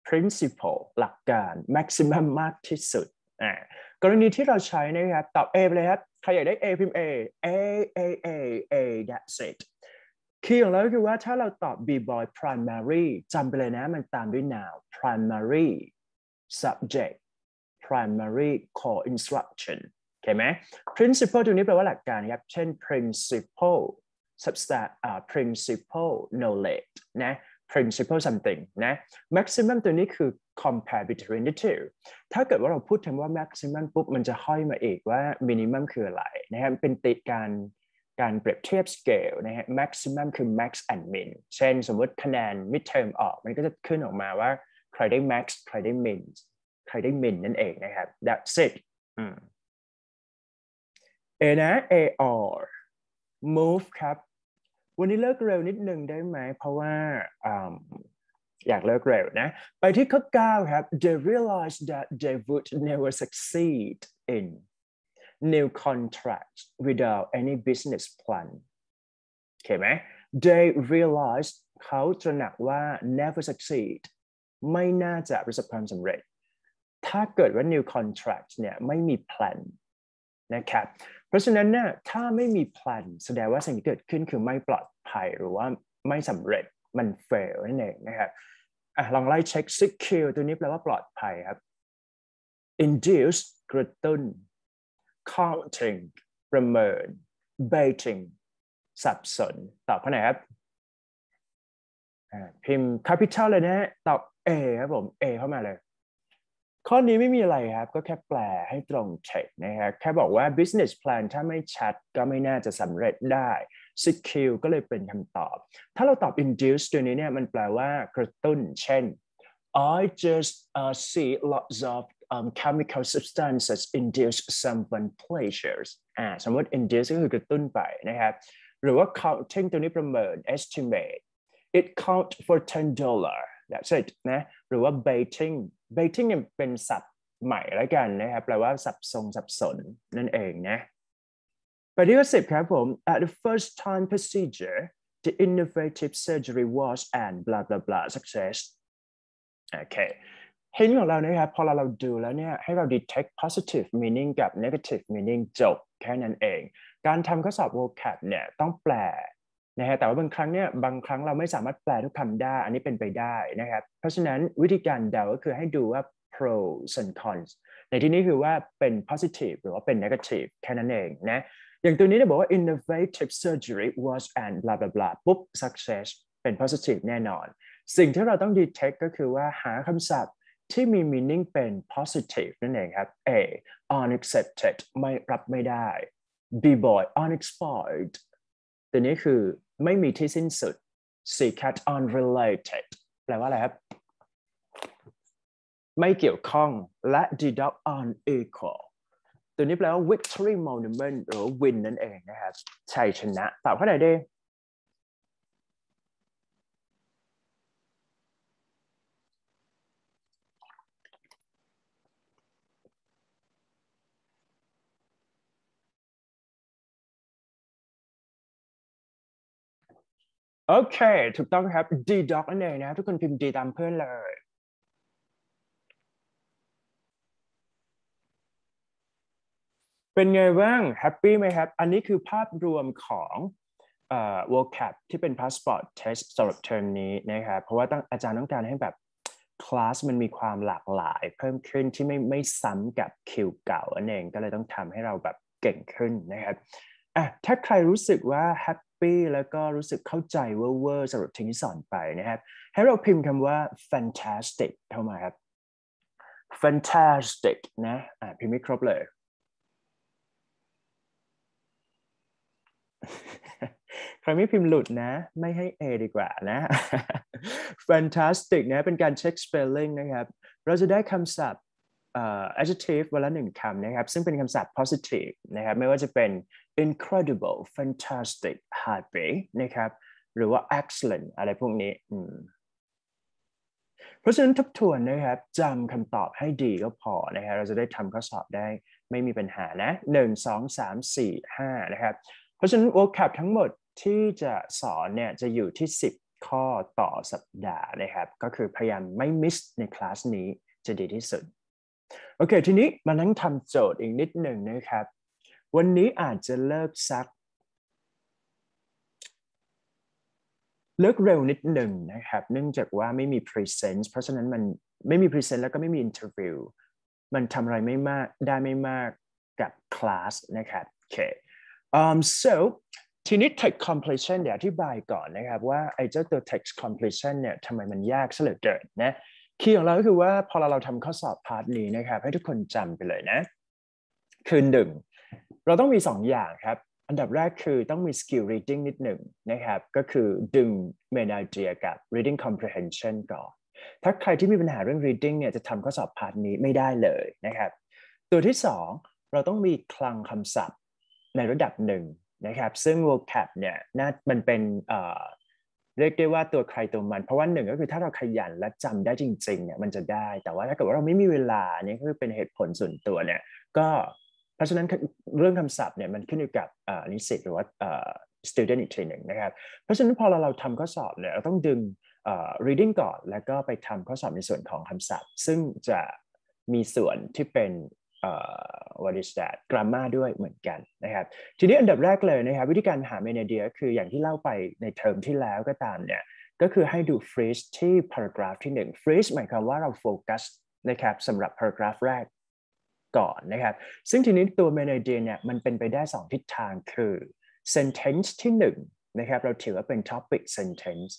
Speaker 1: principle หลักการ maximum มากที่สุดกรณีที่เราใช้นะครับตอบ A ไปเลยครับใครอยากได้ A พิมพ์ A that's it คีย์ของเราคือว่าถ้าเราตอบ B-boy primary จำไปเลยนะมันตามด้วย noun primary subject primary core instruction โอเคไหม principle ตัวนี้แปลว่าหลักการครับเช่น principle principle knowledge นะ principle something นะ maximum ตัวนี้คือ compare between the two ถ้าเกิดว่าเราพูดถึงว่า maximum ปุ๊บมันจะห้อยมาอีกว่า minimum คืออะไรนะครับเป็นติดการเปรียบเทียบ scale นะฮะ maximum คือ max and min เช่นสมมติคะแนน midterm ออกมันก็จะขึ้นออกมาว่าใครได้ max ใครได้ min ใครได้ min นั่นเองนะครับ that's it A นะ A or move ครับวันนี้เลิกเร็วนิดนึงได้ไหมเพราะว่าอยากเลิกเร็วนะไปที่ข้อ 9 ครับ they realized that they would never succeed in new contracts without any business plan โอเคไหม they realized เขาตระหนักว่า never succeed ไม่น่าจะประสบความสำเร็จถ้าเกิดว่า new contract เนี่ยไม่มี plan นะครับเพราะฉะนั้นเนี่ยถ้าไม่มี plan แสดงว่าสิ่งที่เกิดขึ้นคือไม่ปลอดภัยหรือว่าไม่สำเร็จมัน fail นั่นเองนะครับลองไล่เช็ค secure ตัวนี้แปลว่าปลอดภัยครับ induce กระตุ้น counting ประเมิน baiting สับสนตอบข้อไหนครับพิมพ์ capital เลยนะตอบ A ครับผม A เข้ามาเลยข้อนี้ไม่มีอะไรครับก็แค่แปลให้ตรงเช็คนะครับแค่บอกว่า business plan ถ้าไม่ชัดก็ไม่น่าจะสำเร็จได้ secure ก็เลยเป็นคำตอบถ้าเราตอบ induce ตัวนี้เนี่ยมันแปลว่ากระตุ้นเช่น I just see lots of chemical substances induce someone pleasures สมมติ induce ก็คือกระตุ้นไปนะครับหรือว่า counting ตัวนี้ประเมิน estimate it count for $10 that's it นะหรือว่า baiting เนี่ยเป็นศัพท์ใหม่แล้วกันนะครับแปลว่าสับสนนั่นเองนะไปที่ข้อ 10 ครับผม at the first time procedure the innovative surgery was and blah blah blah success โอเคเห็นของเรานะครับพอเราดูแล้วเนี่ยให้เรา detect positive meaning กับ negative meaning จบแค่นั้นเองการทำข้อสอบ vocab เนี่ยต้องแปลนะฮะแต่ว่าบางครั้งเราไม่สามารถแปลทุกคำได้อันนี้เป็นไปได้นะครับเพราะฉะนั้นวิธีการเดาก็คือให้ดูว่า pros and cons ในที่นี้คือว่าเป็น positive หรือว่าเป็น negative แค่นั้นเองนะอย่างตัวนี้เนี่ยบอกว่า innovative surgery was and blah blah blah ปุ๊บ success เป็น positive แน่นอนสิ่งที่เราต้อง detect ก็คือว่าหาคำศัพท์ที่มี meaning เป็น positive นั่นเองครับ A unaccepted ไม่รับไม่ได้ B-boy unexplored ตัวนี้คือไม่มีที่สิ้นสุด C cat unrelated แปลว่าอะไรครับไม่เกี่ยวข้องและ D dog unequal ตัวนี้แปลว่า victory monument หรือ win นั่นเองนะครับชัยชนะตอบข้อไหนดีโอเคถูกต้องครับ D dog นั่นเองนะทุกคนพิมพ์ D ตามเพื่อนเลยเป็นไงบ้างแฮปปี้ไหมครับอันนี้คือภาพรวมของvocab ที่เป็น passport test สำหรับเทอมนี้นะครับเพราะว่าอาจารย์ต้องการให้แบบคลาสมันมีความหลากหลายเพิ่มขึ้นที่ไม่ซ้ำกับคิวเก่าอันเองก็เลยต้องทำให้เราแบบเก่งขึ้นนะครับถ้าใครรู้สึกว่าแฮปปี้แล้วก็รู้สึกเข้าใจเวอร์สำหรับที่สอนไปนะครับให้เราพิมพ์คำว่า fantastic เข้ามาครับ fantastic นะพิมพ์ไม่ครบเลยใครไม่พิมพ์หลุดนะไม่ให้ A ดีกว่านะ fantastic นะเป็นการเช็ค spelling นะครับเราจะได้คำศัพท์adjective วันละ1 คำนะครับซึ่งเป็นคำศัพท์ positive นะครับไม่ว่าจะเป็น incredible fantastic happy นะครับหรือว่า excellent อะไรพวกนี้ เพราะฉะนั้นทบทวนนะครับจำคำตอบให้ดีก็พอนะครับเราจะได้ทำข้อสอบได้ไม่มีปัญหานะ1 2 3 4 5นะครับเพราะฉะนั้น vocab ทั้งหมดที่จะสอนเนี่ยจะอยู่ที่10ข้อต่อสัปดาห์นะครับก็คือพยายามไม่มิสในคลาสนี้จะดีที่สุดโอเคทีนี้มานั่งทำโจทย์อีกนิดหนึ่งนะครับวันนี้อาจจะเลิกเร็วนิดหนึ่งนะครับเนื่องจากว่าไม่มี present เพราะฉะนั้นมันไม่มี present แล้วก็ไม่มี interview มันทำอะไรไม่มากได้ไม่มากกับคลาสนะครับโอเคso ทีนี้ text completion เดี๋ยวอธิบายก่อนนะครับว่าไอ้เจ้าตัว text completion เนี่ยทำไมมันยากซะเหลือเกินนะคีย์ของเราก็คือว่าพอเราทำข้อสอบพาร์ทนี้นะครับให้ทุกคนจำไปเลยนะคือ1เราต้องมี2อย่างครับอันดับแรกคือต้องมี skill reading นิดหนึ่งนะครับก็คือดึง main idea กับ reading comprehension ก่อนถ้าใครที่มีปัญหาเรื่อง reading เนี่ยจะทำข้อสอบพาร์ทนี้ไม่ได้เลยนะครับตัวที่2เราต้องมีคลังคำศัพท์ในระดับหนึ่งนะครับซึ่ง vocab เนี่ยมันเป็นเรียกได้ว่าตัวใครตัวมันเพราะว่าหนึ่งก็คือถ้าเราขยันและจำได้จริงๆเนี่ยมันจะได้แต่ว่าถ้าเกิดว่าเราไม่มีเวลานี่ก็คือเป็นเหตุผลส่วนตัวเนี่ยก็เพราะฉะนั้นเรื่องคำศัพท์เนี่ยมันขึ้นอยู่กับนิสิตหรือว่าstudent อีกทีหนึ่งนะครับเพราะฉะนั้นพอเราทำข้อสอบเนี่ยเราต้องดึงreading ก่อนแล้วก็ไปทำข้อสอบในส่วนของคำศัพท์ซึ่งจะมีส่วนที่เป็นwhat is that grammar ด้วยเหมือนกันนะครับทีนี้อันดับแรกเลยนะครับวิธีการหา main idea คืออย่างที่เล่าไปในเทอมที่แล้วก็ตามเนี่ยก็คือให้ดู phrase ที่ paragraph ที่1 phrase หมายความว่าเราโฟกัสนะครับสำหรับ paragraph แรกก่อนนะครับซึ่งทีนี้ตัว main idea เนี่ยมันเป็นไปได้2ทิศทางคือ sentence ที่1นะครับเราถือว่าเป็น topic sentence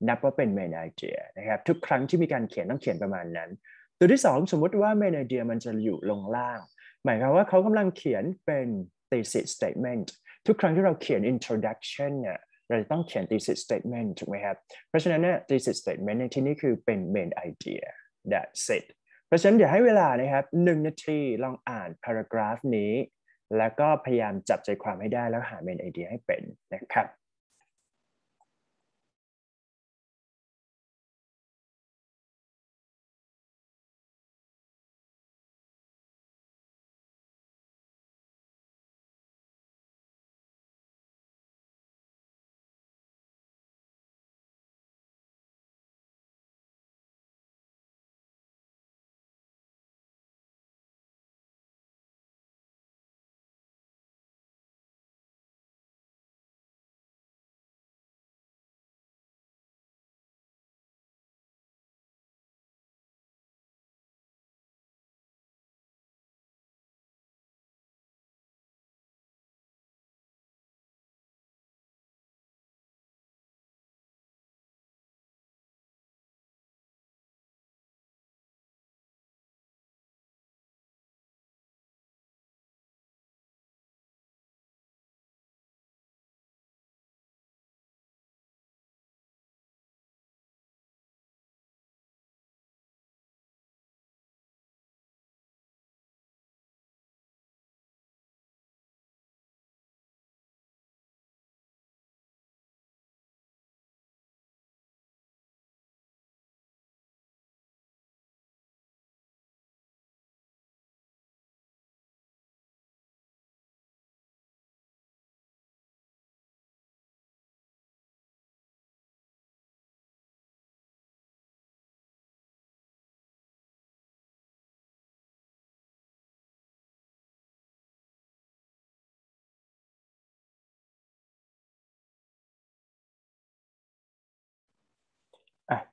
Speaker 1: นับว่าเป็น main idea นะครับทุกครั้งที่มีการเขียนต้องเขียนประมาณนั้นตัวที่2สมมติว่า main idea มันจะอยู่ลงล่างหมายความว่าเขากำลังเขียนเป็น thesis statement ทุกครั้งที่เราเขียน introduction เนี่ยเราจะต้องเขียน thesis statement ถูกไหมครับเพราะฉะนั้นเนี่ย thesis statement ในที่นี้คือเป็น main idea that's it เพราะฉะนั้นเดี๋ยวให้เวลานะครับ1 นาทีลองอ่าน paragraph นี้แล้วก็พยายามจับใจความให้ได้แล้วหา main idea ให้เป็นนะครับ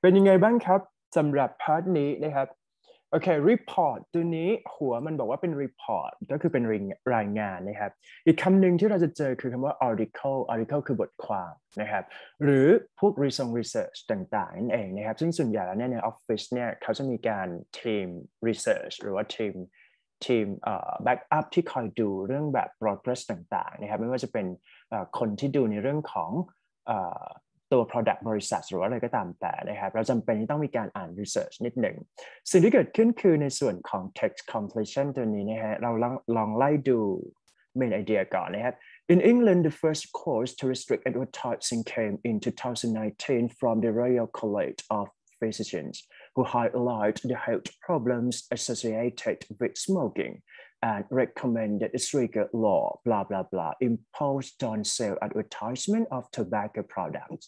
Speaker 1: เป็นยังไงบ้างครับสำหรับพาร์ทนี้นะครับโอเค report ตัวนี้หัวมันบอกว่าเป็น report ก็คือเป็นรายงานนะครับอีกคำหนึ่งที่เราจะเจอคือคำว่า article คือบทความนะครับหรือพวก research ต่างๆนั่นเองนะครับซึ่งส่วนใหญ่แล้วเนี่ยในออฟฟิศเนี่ยเขาจะมีการทีม research หรือว่าทีม backup ที่คอยดูเรื่องแบบ progress ต่างๆนะครับไม่ว่าจะเป็นคนที่ดูในเรื่องของตัว product บริษัทหรืออะไรก็ตามแต่นะครับเราจำเป็นที่ต้องมีการอ่าน research นิดหนึ่งสิ่งที่เกิดขึ้นคือในส่วนของ text completion ตัวนี้นะฮะเราลองไล่ดู main idea ก่อนนะครับ In England the first course to restrict advertising came in 2019 from the Royal College of Physicians who highlight the health problems associated with smoking and recommended stricter law blah blah blah imposed on sale advertisement of tobacco products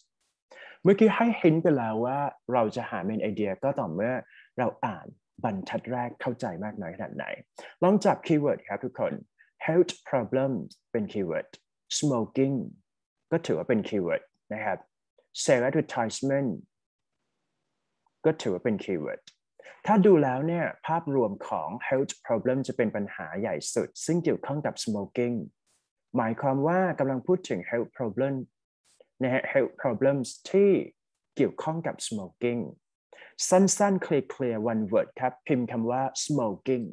Speaker 1: เมื่อกี้ให้เห็นไปแล้วว่าเราจะหาเมนไอเดียก็ต่อเมื่อเราอ่านบรรทัดแรกเข้าใจมากน้อยขนาดไหนลองจับคีย์เวิร์ดครับทุกคน health problems เป็นคีย์เวิร์ด smoking ก็ถือว่าเป็นคีย์เวิร์ดนะครับ sale advertisement ก็ถือว่าเป็นคีย์เวิร์ดถ้าดูแล้วเนี่ยภาพรวมของ health problem จะเป็นปัญหาใหญ่สุดซึ่งเกี่ยวข้องกับ smoking หมายความว่ากำลังพูดถึง health problem นะฮะ health problems ที่เกี่ยวข้องกับ smoking สั้นๆ เคลียร์ one word ครับพิมพ์คำว่า smoking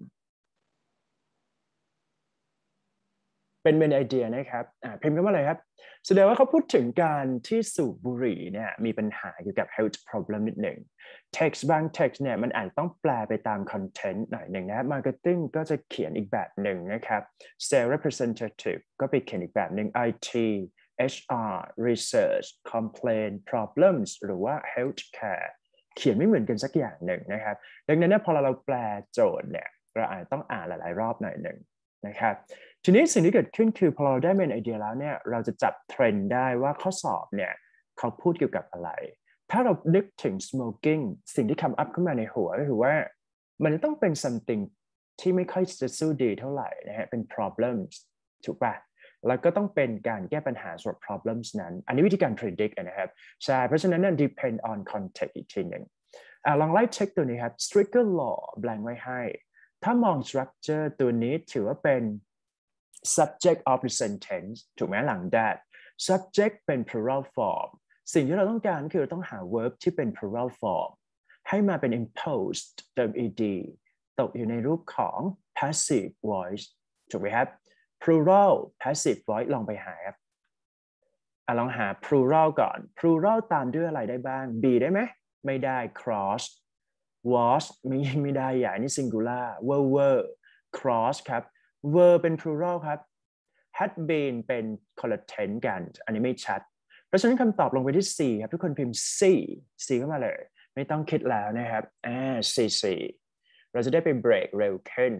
Speaker 1: เป็นเมนไอเดียนะครับพิมพ์คำว่าอะไรครับแสดงว่าเขาพูดถึงการที่สูบบุหรี่เนี่ยมีปัญหาเกี่ยวกับ health problem นิดหนึ่ง text บาง text เนี่ยมันอาจต้องแปลไปตาม content หน่อยหนึ่งนะ marketing ก็จะเขียนอีกแบบหนึ่งนะครับ sales representative ก็ไปเขียนอีกแบบหนึ่ง IT HR research complaint problems หรือว่า health care เขียนไม่เหมือนกันสักอย่างหนึ่งนะครับดังนั้นเนี่ยพอเราแปลโจทย์เนี่ยเราอาจต้องอ่านหลายๆรอบหน่อยหนึ่งนะครับทีนี้สิ่งที่เกิดขึ้นคือพอเราได้เมนไอเดียแล้วเนี่ยเราจะจับเทรนด์ได้ว่าข้อสอบเนี่ยเขาพูดเกี่ยวกับอะไรถ้าเรานึกถึง smoking สิ่งที่คำอัพขึ้นมาในหัวก็คือว่ามันต้องเป็น something ที่ไม่ค่อยจะสู้ดีเท่าไหร่นะฮะเป็น problems ถูกป่ะแล้วก็ต้องเป็นการแก้ปัญหาสำหรับ problems นั้นอันนี้วิธีการ predict นะครับใช่เพราะฉะนั้น depend on context อีกทีหนึ่งลองไล่เช็คตัวนี้ครับ stricter law แบงค์ไว้ให้ถ้ามอง structure ตัวนี้ถือว่าเป็น subject of the sentence ถูกไหมหลัง that subject เป็น plural form สิ่งที่เราต้องการคือเราต้องหา verb ที่เป็น plural form ให้มาเป็น imposed เติม ed ตกอยู่ในรูปของ passive voice ถูกไหมครับ plural passive voice ลองไปหาครับลองหา plural ก่อน plural ตามด้วยอะไรได้บ้าง be ได้ไหมไม่ได้ cross was ไม่ได้ใหญ่นี่ singular were cross ครับ were เป็น plural ครับ had been เป็น คนละ tense กันอันนี้ไม่ชัดเพราะฉะนั้นคำตอบลงไปที่ C ครับทุกคนพิมพ์ C เข้ามาเลยไม่ต้องคิดแล้วนะครับC เราจะได้ไปเบรกเร็วขึ้น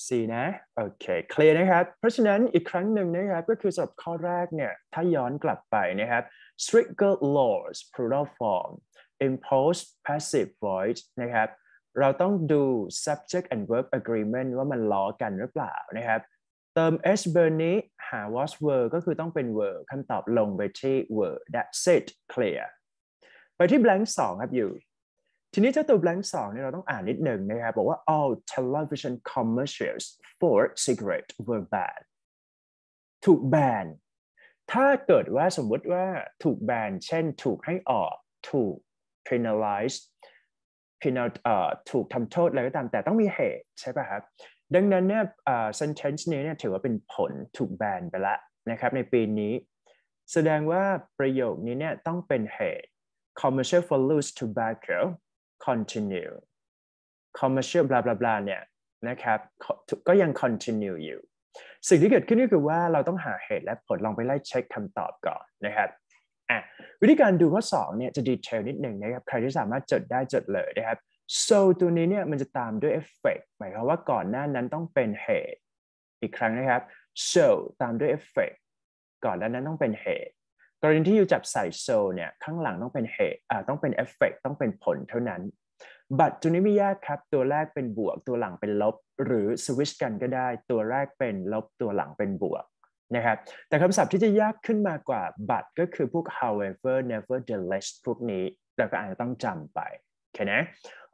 Speaker 1: C นะโอเคเคลียร์นะครับเพราะฉะนั้นอีกครั้งหนึ่งนะครับก็คือสำหรับข้อแรกเนี่ยถ้าย้อนกลับไปนะครับ stricter laws plural form impose passive voice นะครับเราต้องดู subject and verb agreement ว่ามันล้อกันหรือเปล่านะครับเติม s เบอร์นี้หา was were ก็คือต้องเป็น were คำตอบลงไปที่ were that's it clear ไปที่ blank 2ครับอยู่ทีนี้เจ้าตัว blank 2เนี่ยเราต้องอ่านนิดหนึ่งนะครับบอกว่า all television commercials for cigarette were banned ถูกแบนถ้าเกิดว่าสมมติว่าถูกแบนเช่นถูกให้ออกถูก penalizeถูกทำโทษอะไรก็ตามแต่ต้องมีเหตุใช่ป่ะครับดังนั้นเนี่ยsentence นี้เนี่ยถือว่าเป็นผลถูกแบนไปแล้วนะครับในปีนี้แสดงว่าประโยคนี้เนี่ยต้องเป็นเหตุ commercial for loose tobacco continue commercial blah blah blah เนี่ยนะครับก็ยัง continue อยู่สิ่งที่เกิดขึ้นก็คือว่าเราต้องหาเหตุและผลลองไปไล่เช็คคำตอบก่อนนะครับวิธีการดูข้อ2เนี่ยจะดีเทลนิดหนึ่งนะครับใครที่สามารถจดได้จดเลยนะครับ so ตัวนี้เนี่ยมันจะตามด้วย effect หมายความว่าก่อนหน้านั้นต้องเป็นเหตุอีกครั้งนะครับ so ตามด้วย effect ก่อนหน้านั้นต้องเป็นเหตุกรณีที่อยู่จับใส่ so เนี่ยข้างหลังต้องเป็นเหตุต้องเป็น effect ต้องเป็นผลเท่านั้นbut ตัวนี้ไม่ยากครับตัวแรกเป็นบวกตัวหลังเป็นลบหรือสวิชกันก็ได้ตัวแรกเป็นลบตัวหลังเป็นบวกนะครับแต่คำศัพท์ที่จะยากขึ้นมากกว่า but ก็คือพวก however nevertheless พวกนี้เราก็อาจจะต้องจำไปโอเคนะ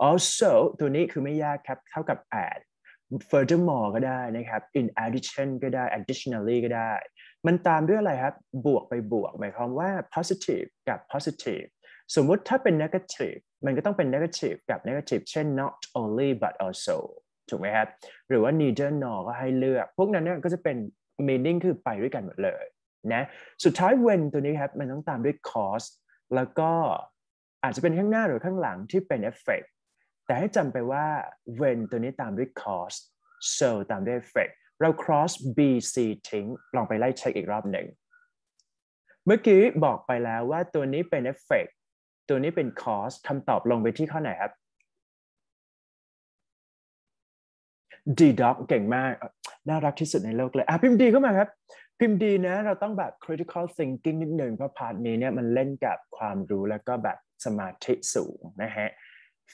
Speaker 1: also ตัวนี้คือไม่ยากครับเท่ากับ add furthermore ก็ได้นะครับ in addition ก็ได้ additionally ก็ได้มันตามด้วยอะไรครับบวกไปบวกหมายความว่า positive กับ positive สมมุติถ้าเป็น negative มันก็ต้องเป็น negative กับ negative เช่น not only but also ถูกไหมครับหรือว่า neither nor ก็ให้เลือกพวกนั้นเนี่ยก็จะเป็น meaning คือไปด้วยกันหมดเลยนะสุดท้าย when ตัวนี้ครับมันต้องตามด้วย cause แล้วก็อาจจะเป็นข้างหน้าหรือข้างหลังที่เป็น effect แต่ให้จำไปว่า when ตัวนี้ตามด้วย cause so ตามด้วย effect เรา cross B C ทิ้งลองไปไล่เช็คอีกรอบหนึ่ง เมื่อกี้บอกไปแล้วว่าตัวนี้เป็น effect ตัวนี้เป็น cause คำตอบลงไปที่ข้อไหนครับ deduct เก่งมากน่ารักที่สุดในโลกเลยพิมพ์ดีเข้ามาครับพิมพ์ดีนะเราต้องแบบ critical thinking นิดหนึ่งเพราะพาร์ทนี้เนี่ยมันเล่นกับความรู้แล้วก็แบบสมาธิสูงนะฮะ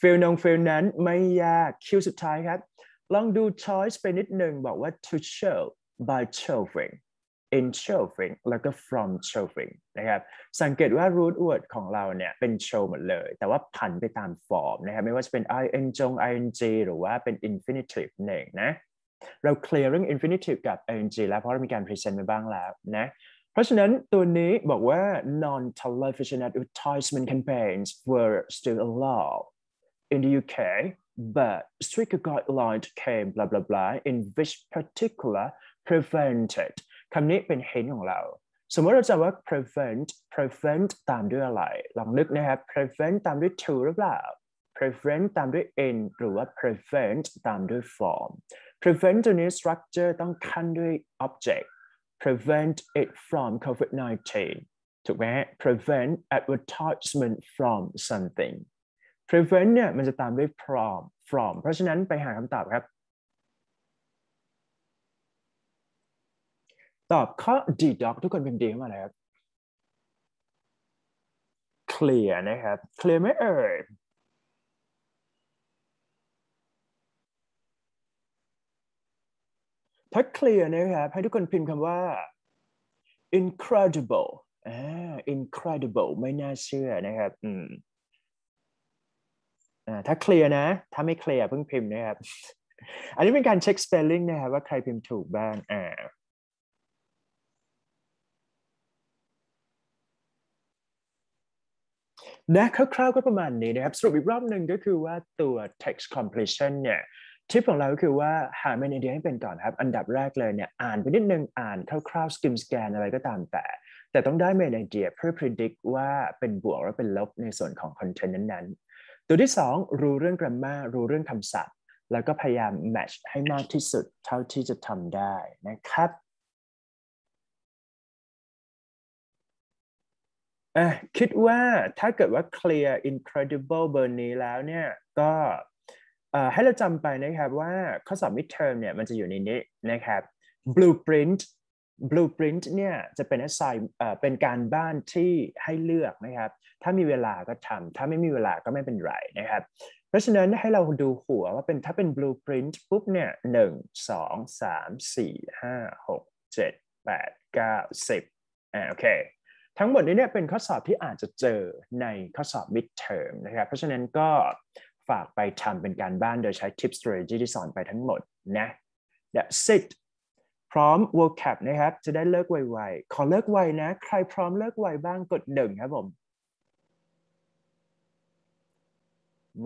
Speaker 1: ฟิลนั้นไม่ยากคิวสุดท้ายครับลองดู choice ไปนิดหนึ่งบอกว่า to show by showing in showing แล้วก็ from showing นะครับสังเกตว่า root word ของเราเนี่ยเป็น show หมดเลยแต่ว่าผันไปตามฟอร์มนะครับไม่ว่าจะเป็น ing หรือว่าเป็น infinitive เองนะเราเคลียร์เรื่อง infinitive กับ ing แล้วเพราะเรามีการ present ไปบ้างแล้วนะเพราะฉะนั้นตัวนี้บอกว่า non-television advertisement campaigns were still allowed in the UK but stricter guidelines came blah blah blah in which particular prevented คำนี้เป็นhintของเราสมมติเราจะว่า prevent ตามด้วยอะไรลองนึกนะครับ prevent ตามด้วย to หรือเปล่า prevent ตามด้วย in หรือว่า prevent ตามด้วย form prevent ตัวนี้ structure ต้องขั้นด้วย object prevent it from COVID-19 ถูกไหม prevent advertisement from something prevent เนี่ยมันจะตามด้วย from เพราะฉะนั้นไปหาคำตอบครับตอบข้อ deduct ทุกคนพิมพ์ดีเข้ามาเลยครับ clear นะครับ clear ไหมเอ่ยถ้า clear นะครับให้ทุกคนพิมพ์คำว่า incredible incredible ไม่น่าเชื่อนะครับถ้า clear นะถ้าไม่ clear เพิ่งพิมพ์นะครับอันนี้เป็นการเช็ค spelling นะครับว่าใครพิมพ์ถูกบ้างนะคร่าวๆก็ประมาณนี้นะครับสรุปอีกรอบหนึ่งก็คือว่าตัว text completion เนี่ยทิปของเราก็คือว่าหาเมนไอเดียให้เป็นก่อนครับอันดับแรกเลยเนี่ยอ่านไปนิดนึงอ่านคร่าวๆ skim scan อะไรก็ตามแต่ต้องได้เมนไอเดียเพื่อ predict ว่าเป็นบวกหรือเป็นลบในส่วนของ content นั้นๆตัวที่2รู้เรื่อง grammar รู้เรื่องคำศัพท์แล้วก็พยายาม match ให้มากที่สุดเท่าที่จะทำได้นะครับคิดว่าถ้าเกิดว่า clear incredible เบอร์นี้แล้วเนี่ยก็ให้เราจำไปนะครับว่าข้อสอบ midterm เนี่ยมันจะอยู่ในนี้นะครับ blueprint เนี่ยจะเป็น assign เป็นการบ้านที่ให้เลือกนะครับถ้ามีเวลาก็ทำถ้าไม่มีเวลาก็ไม่เป็นไรนะครับเพราะฉะนั้นให้เราดูหัวว่าเป็นถ้าเป็น blueprint ปุ๊บเนี่ย1 2 3 4 5 6 7 8 9 10โอเคทั้งหมดนี้เนี่ยเป็นข้อสอบที่อาจจะเจอในข้อสอบ midterm นะครับเพราะฉะนั้นก็ฝากไปทำเป็นการบ้านโดยใช้ tip strategy ที่สอนไปทั้งหมดนะ That's it พร้อม vocab นะครับจะได้เลิกไวๆขอเลิกไวนะใครพร้อมเลิกไวบ้างกด1ครับผม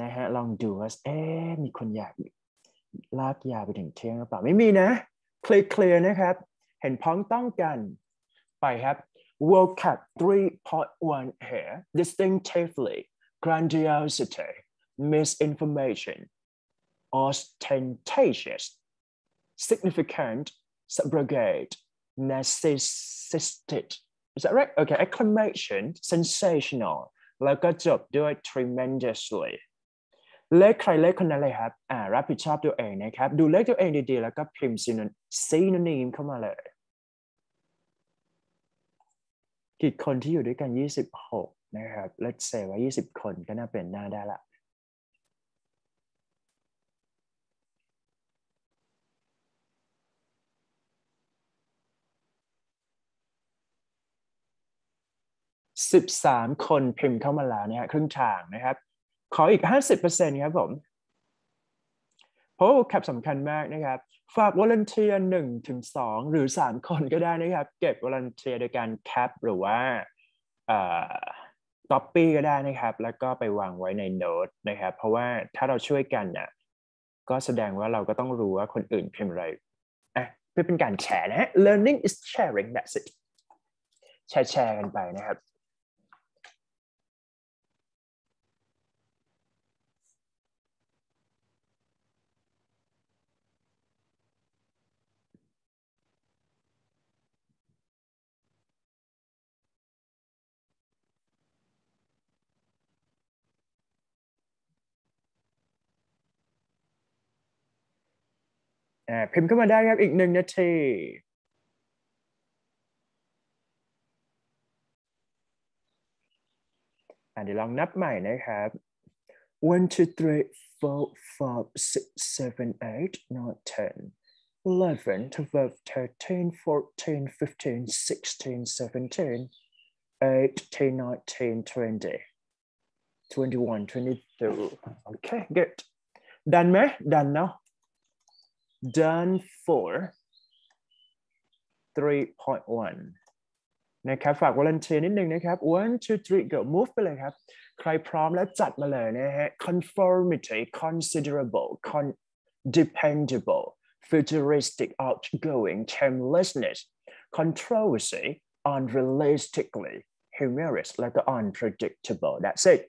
Speaker 1: นะฮะลองดูว่ามีคนอยากลากยาวไปถึงเที่ยงหรือเปล่าไม่มีนะเคลียร์นะครับเห็นพ้องต้องกันไปครับvocab 3.1 here distinctively grandiosity misinformation ostentatious significant subrogate narcissistic is that right okay acclamation sensational แล้วก็จบด้วย tremendously เลขใครเลขคนนั้นเลยครับรับผิดชอบตัวเองนะครับดูเลขตัวเองดีๆแล้วก็พิมพ์ synonym เข้ามาเลยกี่คนที่อยู่ด้วยกัน26นะครับ let's say ว่า20คนก็น่าเป็นหน้าได้ละ13คนพิมพ์เข้ามาแล้วเนี่ยครึ่งทางนะครับขออีก 50% ครับผมเพราะว่าแคปสำคัญมากนะครับฝาก volunteer 1 ถึง 2 หรือ 3 คนก็ได้นะครับเก็บ volunteer โดยการแคปหรือว่าcopy ก็ได้นะครับแล้วก็ไปวางไว้ในโน้ตนะครับเพราะว่าถ้าเราช่วยกันน่ะก็แสดงว่าเราก็ต้องรู้ว่าคนอื่นพิมพ์อะไรเพื่อเป็นการแชร์นะฮะ learning is sharing that's it แชร์กันไปนะครับ พิมพ์เข้ามาได้ครับอีก1 นาทีเดี๋ยวลองนับใหม่นะครับ 1 2 3 4 5 6 7 8 9 10 11 12 13 14 15 16 17 18 19 20 21 22 okay good done ไหม done เนาะ done for 3.1 นะครับฝาก volunteer นิดนึงนะครับ 1 2 3 go move ไปเลยครับใครพร้อมแล้วจัดมาเลยนะฮะ conformity considerable dependable futuristic outgoing timelessness controversy unrealistically humorous แล้วก็ unpredictable that's it18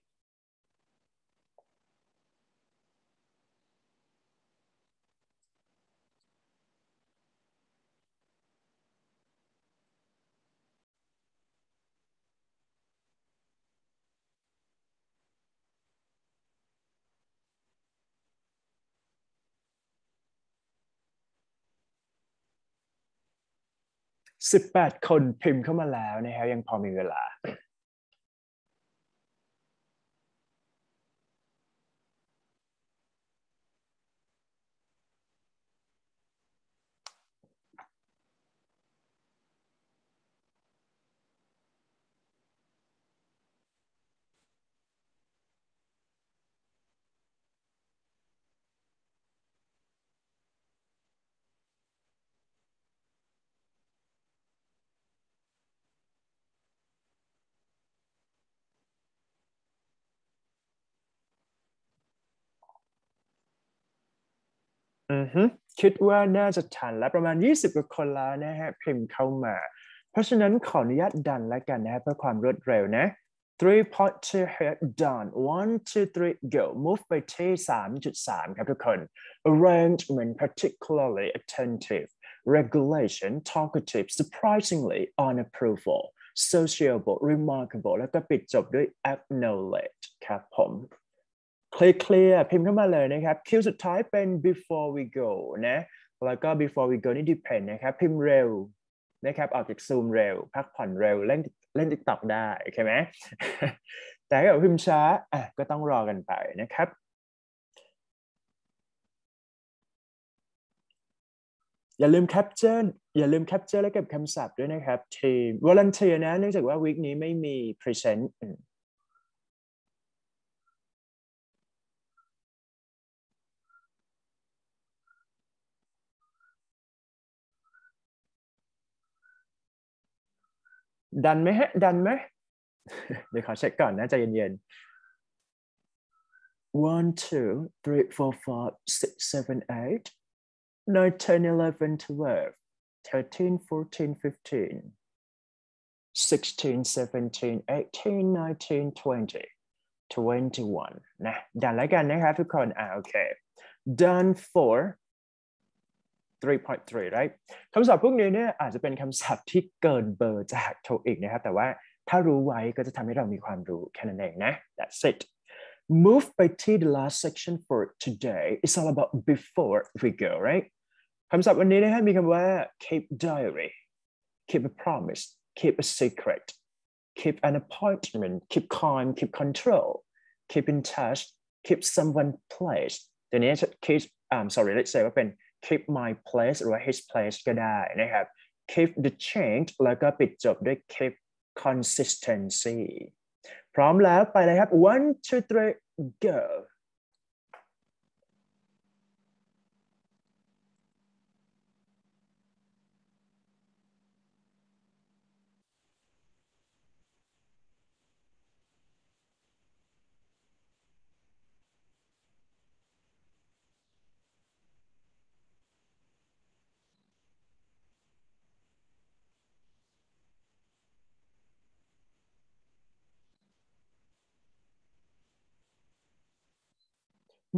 Speaker 1: คนพิมพ์เข้ามาแล้วนะครับยังพอมีเวลาคิดว่าน่าจะทันแล้วประมาณ20 กว่าคนแล้วนะฮะพิมพ์เข้ามาเพราะฉะนั้นขออนุญาตดันแล้วกันนะฮะเพื่อความรวดเร็วนะ 3.2 head done 1 2 3 go move ไปที่ 3.3 ครับทุกคน arrangement particularly attentive regulation talkative surprisingly unapproval sociable remarkable แล้วก็ปิดจบด้วย acknowledge ครับผมเคลียร์พิมพ์เข้ามาเลยนะครับคิวสุดท้ายเป็น before we go นะแล้วก็ before we go นี่ depend นะครับพิมพ์เร็วนะครับออกจากซูมเร็วพักผ่อนเร็วเล่น TikTok ได้โอเคไหม แต่ถ้าพิมพ์ช้าก็ต้องรอกันไปนะครับอย่าลืมแคปเจอร์และเก็บคำศัพท์ด้วยนะครับทีม volunteer นะเนื่องจากว่าวีคนี้ไม่มี presentดันไหมฮะดันไหม เดี๋ยวขอเช็คก่อนนะใจเย็นๆ 1 2 3 4 5 6 7 8 9 10 11 12 13 14 15 16 17 18 19 20 21นะดันแล้วกันนะครับทุกคนโอเค done for 3.3 right คำศัพท์พวกนี้เนี่ยอาจจะเป็นคำศัพท์ที่เกินเบอร์จาก TOEIC นะครับแต่ว่าถ้ารู้ไว้ก็จะทำให้เรามีความรู้แค่นั้นเองนะ that's it move ไปที่ the last section for today it's all about before we go right คำศัพท์วันนี้นะฮะมีคำว่า keep diary keep a promise keep a secret keep an appointment keep calm keep control keep in touch keep someone place ตัวนี้keep let's say ว่าเป็นkeep my place หรือว่า his place ก็ได้นะครับ keep the change แล้วก็ปิดจบด้วย keep consistency พร้อมแล้วไปเลยครับ 1 2 3 go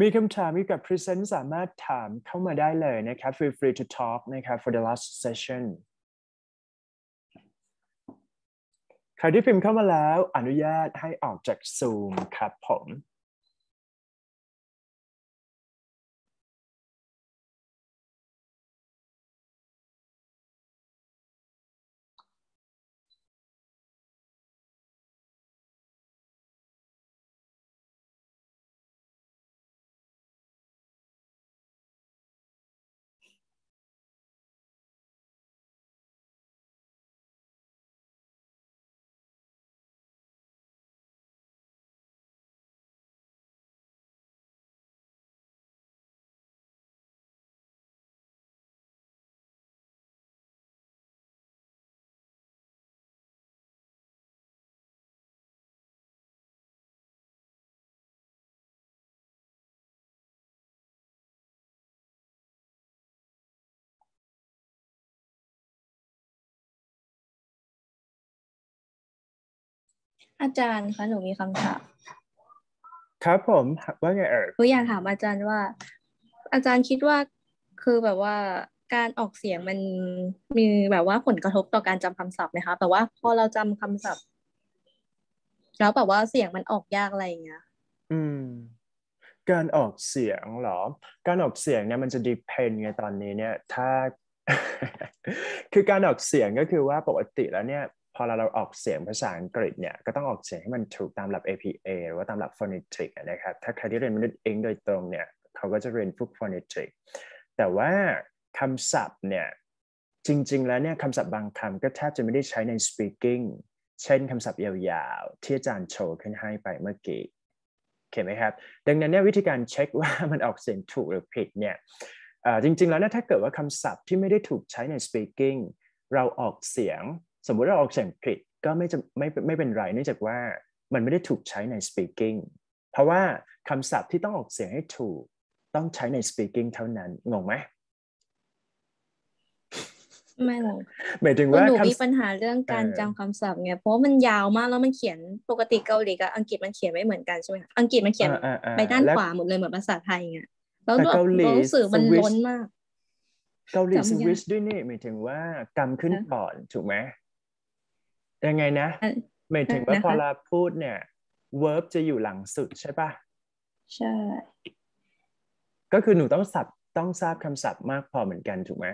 Speaker 1: มีคำถามเกี่ยวกับ present สามารถถามเข้ามาได้เลยนะครับ feel free to talk นะครับ for the last session ใครที่พิมพ์เข้ามาแล้วอนุญาตให้ออกจาก Zoom ครับผม
Speaker 9: อาจารย์คะหนูมีคำถาม
Speaker 1: ครับผมว่าไง
Speaker 9: หนูอยากถามอาจารย์ว่า อาจารย์คิดว่าคือแบบว่าการออกเสียงมันมีแบบว่าผลกระทบต่อการจำคำศัพท์ไหมคะแต่ว่าพอเราจำคำศัพท์แล้วแบบว่าเสียงมันออกยากอะไรอย่างเงี้ย
Speaker 1: การออกเสียงเหรอการออกเสียงเนี่ยมันจะ depend ไงตอนนี้เนี่ยถ้า คือการออกเสียงก็คือว่าปกติแล้วเนี่ยพอเราออกเสียงภาษาอังกฤษเนี่ยก็ต้องออกเสียงให้มันถูกตามหลัก APA หรือว่าตามหลัก phonetic นะครับถ้าใครที่เรียนมนุษย์เองโดยตรงเนี่ยเขาก็จะเรียนพวก phonetic แต่ว่าคำศัพท์เนี่ยจริงๆแล้วเนี่ยคำศัพท์บางคำก็แทบจะไม่ได้ใช้ใน speaking เช่นคำศัพท์ยาวๆที่อาจารย์โชว์ขึ้นให้ไปเมื่อกี้เห็นไหมครับดังนั้นเนี่ยวิธีการเช็คว่ามันออกเสียงถูกหรือผิดเนี่ยจริงๆแล้วเนี่ยถ้าเกิดว่าคำศัพท์ที่ไม่ได้ถูกใช้ใน speaking เราออกเสียงสมมุติเราออกเสียงผิดก็ไม่เป็นไรเนื่องจากว่ามันไม่ได้ถูกใช้ใน speaking เพราะว่าคำศัพท์ที่ต้องออกเสียงให้ถูกต้องใช้ใน speaking เท่านั้นงงไหม
Speaker 9: ไม่งง
Speaker 1: หมายถึงว่า
Speaker 9: หนูมีปัญหาเรื่องการจำคำศัพท์ไงเพราะมันยาวมากแล้วมันเขียนปกติเกาหลีกับอังกฤษมันเขียนไม่เหมือนกันใช่ไหมอังกฤษมันเขียนไปด้านขวาหมดเลยเหมือนภาษาไทยไงแล้วแบบรู้สึกมันล้นมาก
Speaker 1: เกาหลีสวิชด้วยนี่หมายถึงว่ากำขึ้นก่อนถูกไหมยังไงนะหมายถึงว่าพอเราพูดเนี่ย verb จะอยู่หลังสุดใช่ปะ
Speaker 9: ใช่
Speaker 1: ก็คือหนูต้องทราบคำศัพท์มากพอเหมือนกันถูกไหม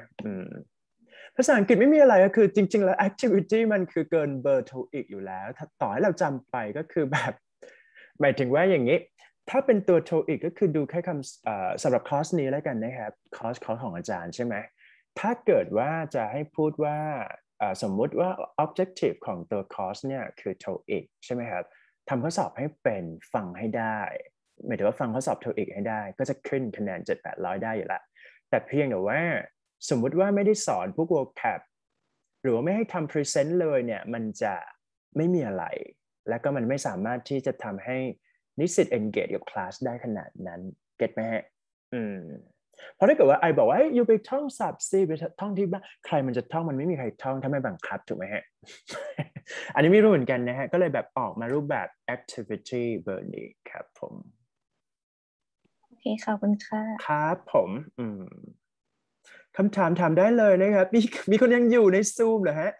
Speaker 1: ภาษาอังกฤษไม่มีอะไรก็คือจริงๆแล้ว activity มันคือเกินเบอร์ TOEIC อยู่แล้วถ้าต่อให้เราจำไปก็คือแบบหมายถึงว่าอย่างนี้ถ้าเป็นตัว TOEIC ก็คือดูแค่คำสำหรับคอร์สนี้แล้วกันนะครับคอร์สของอาจารย์ใช่ไหมถ้าเกิดว่าจะให้พูดว่าสมมุติว่า objective ของตัวคอร์สเนี่ยคือ TOEIC ใช่ไหมครับทำข้อสอบให้เป็นฟังให้ได้หมายถึงว่าฟังข้อสอบ TOEIC ให้ได้ก็จะขึ้นคะแนน 700-800 ได้อยู่ละแต่เพียงแต่ว่าสมมุติว่าไม่ได้สอนพวก vocab หรือว่าไม่ให้ทำ present เลยเนี่ยมันจะไม่มีอะไรและก็มันไม่สามารถที่จะทำให้นิสิต engage กับคลาสได้ขนาดนั้นเก็ตไหมฮะเพราะถ้าเกิดว่าไอบอกว่าอยู่ไปท่องศัพท์สิไปท่องที่บ้านใครมันจะท่องมันไม่มีใครท่องถ้าไม่บังคับถูกไหมฮะ อันนี้ไม่รู้เหมือนกันนะฮะก็เลยแบบออกมารูปแบบ activity เบอร์นี้ครับผม
Speaker 9: โอเคขอบคุณค่ะ
Speaker 1: ครับผมคำถามถามได้เลยนะครับมีคนยังอยู่ในซูมเหรอฮะ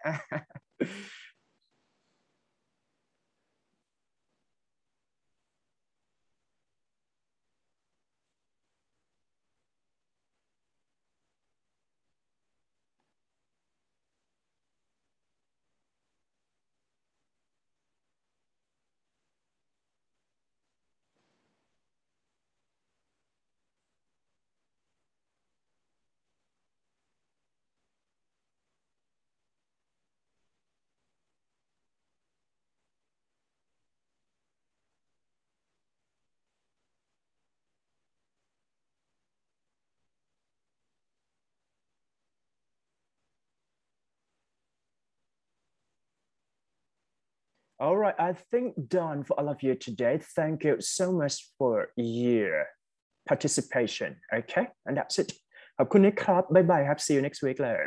Speaker 1: All right, I think done for all of you today. Thank you so much for your participation. Okay, and that's it. ขอบคุณนะครับ Bye bye. See you next week later.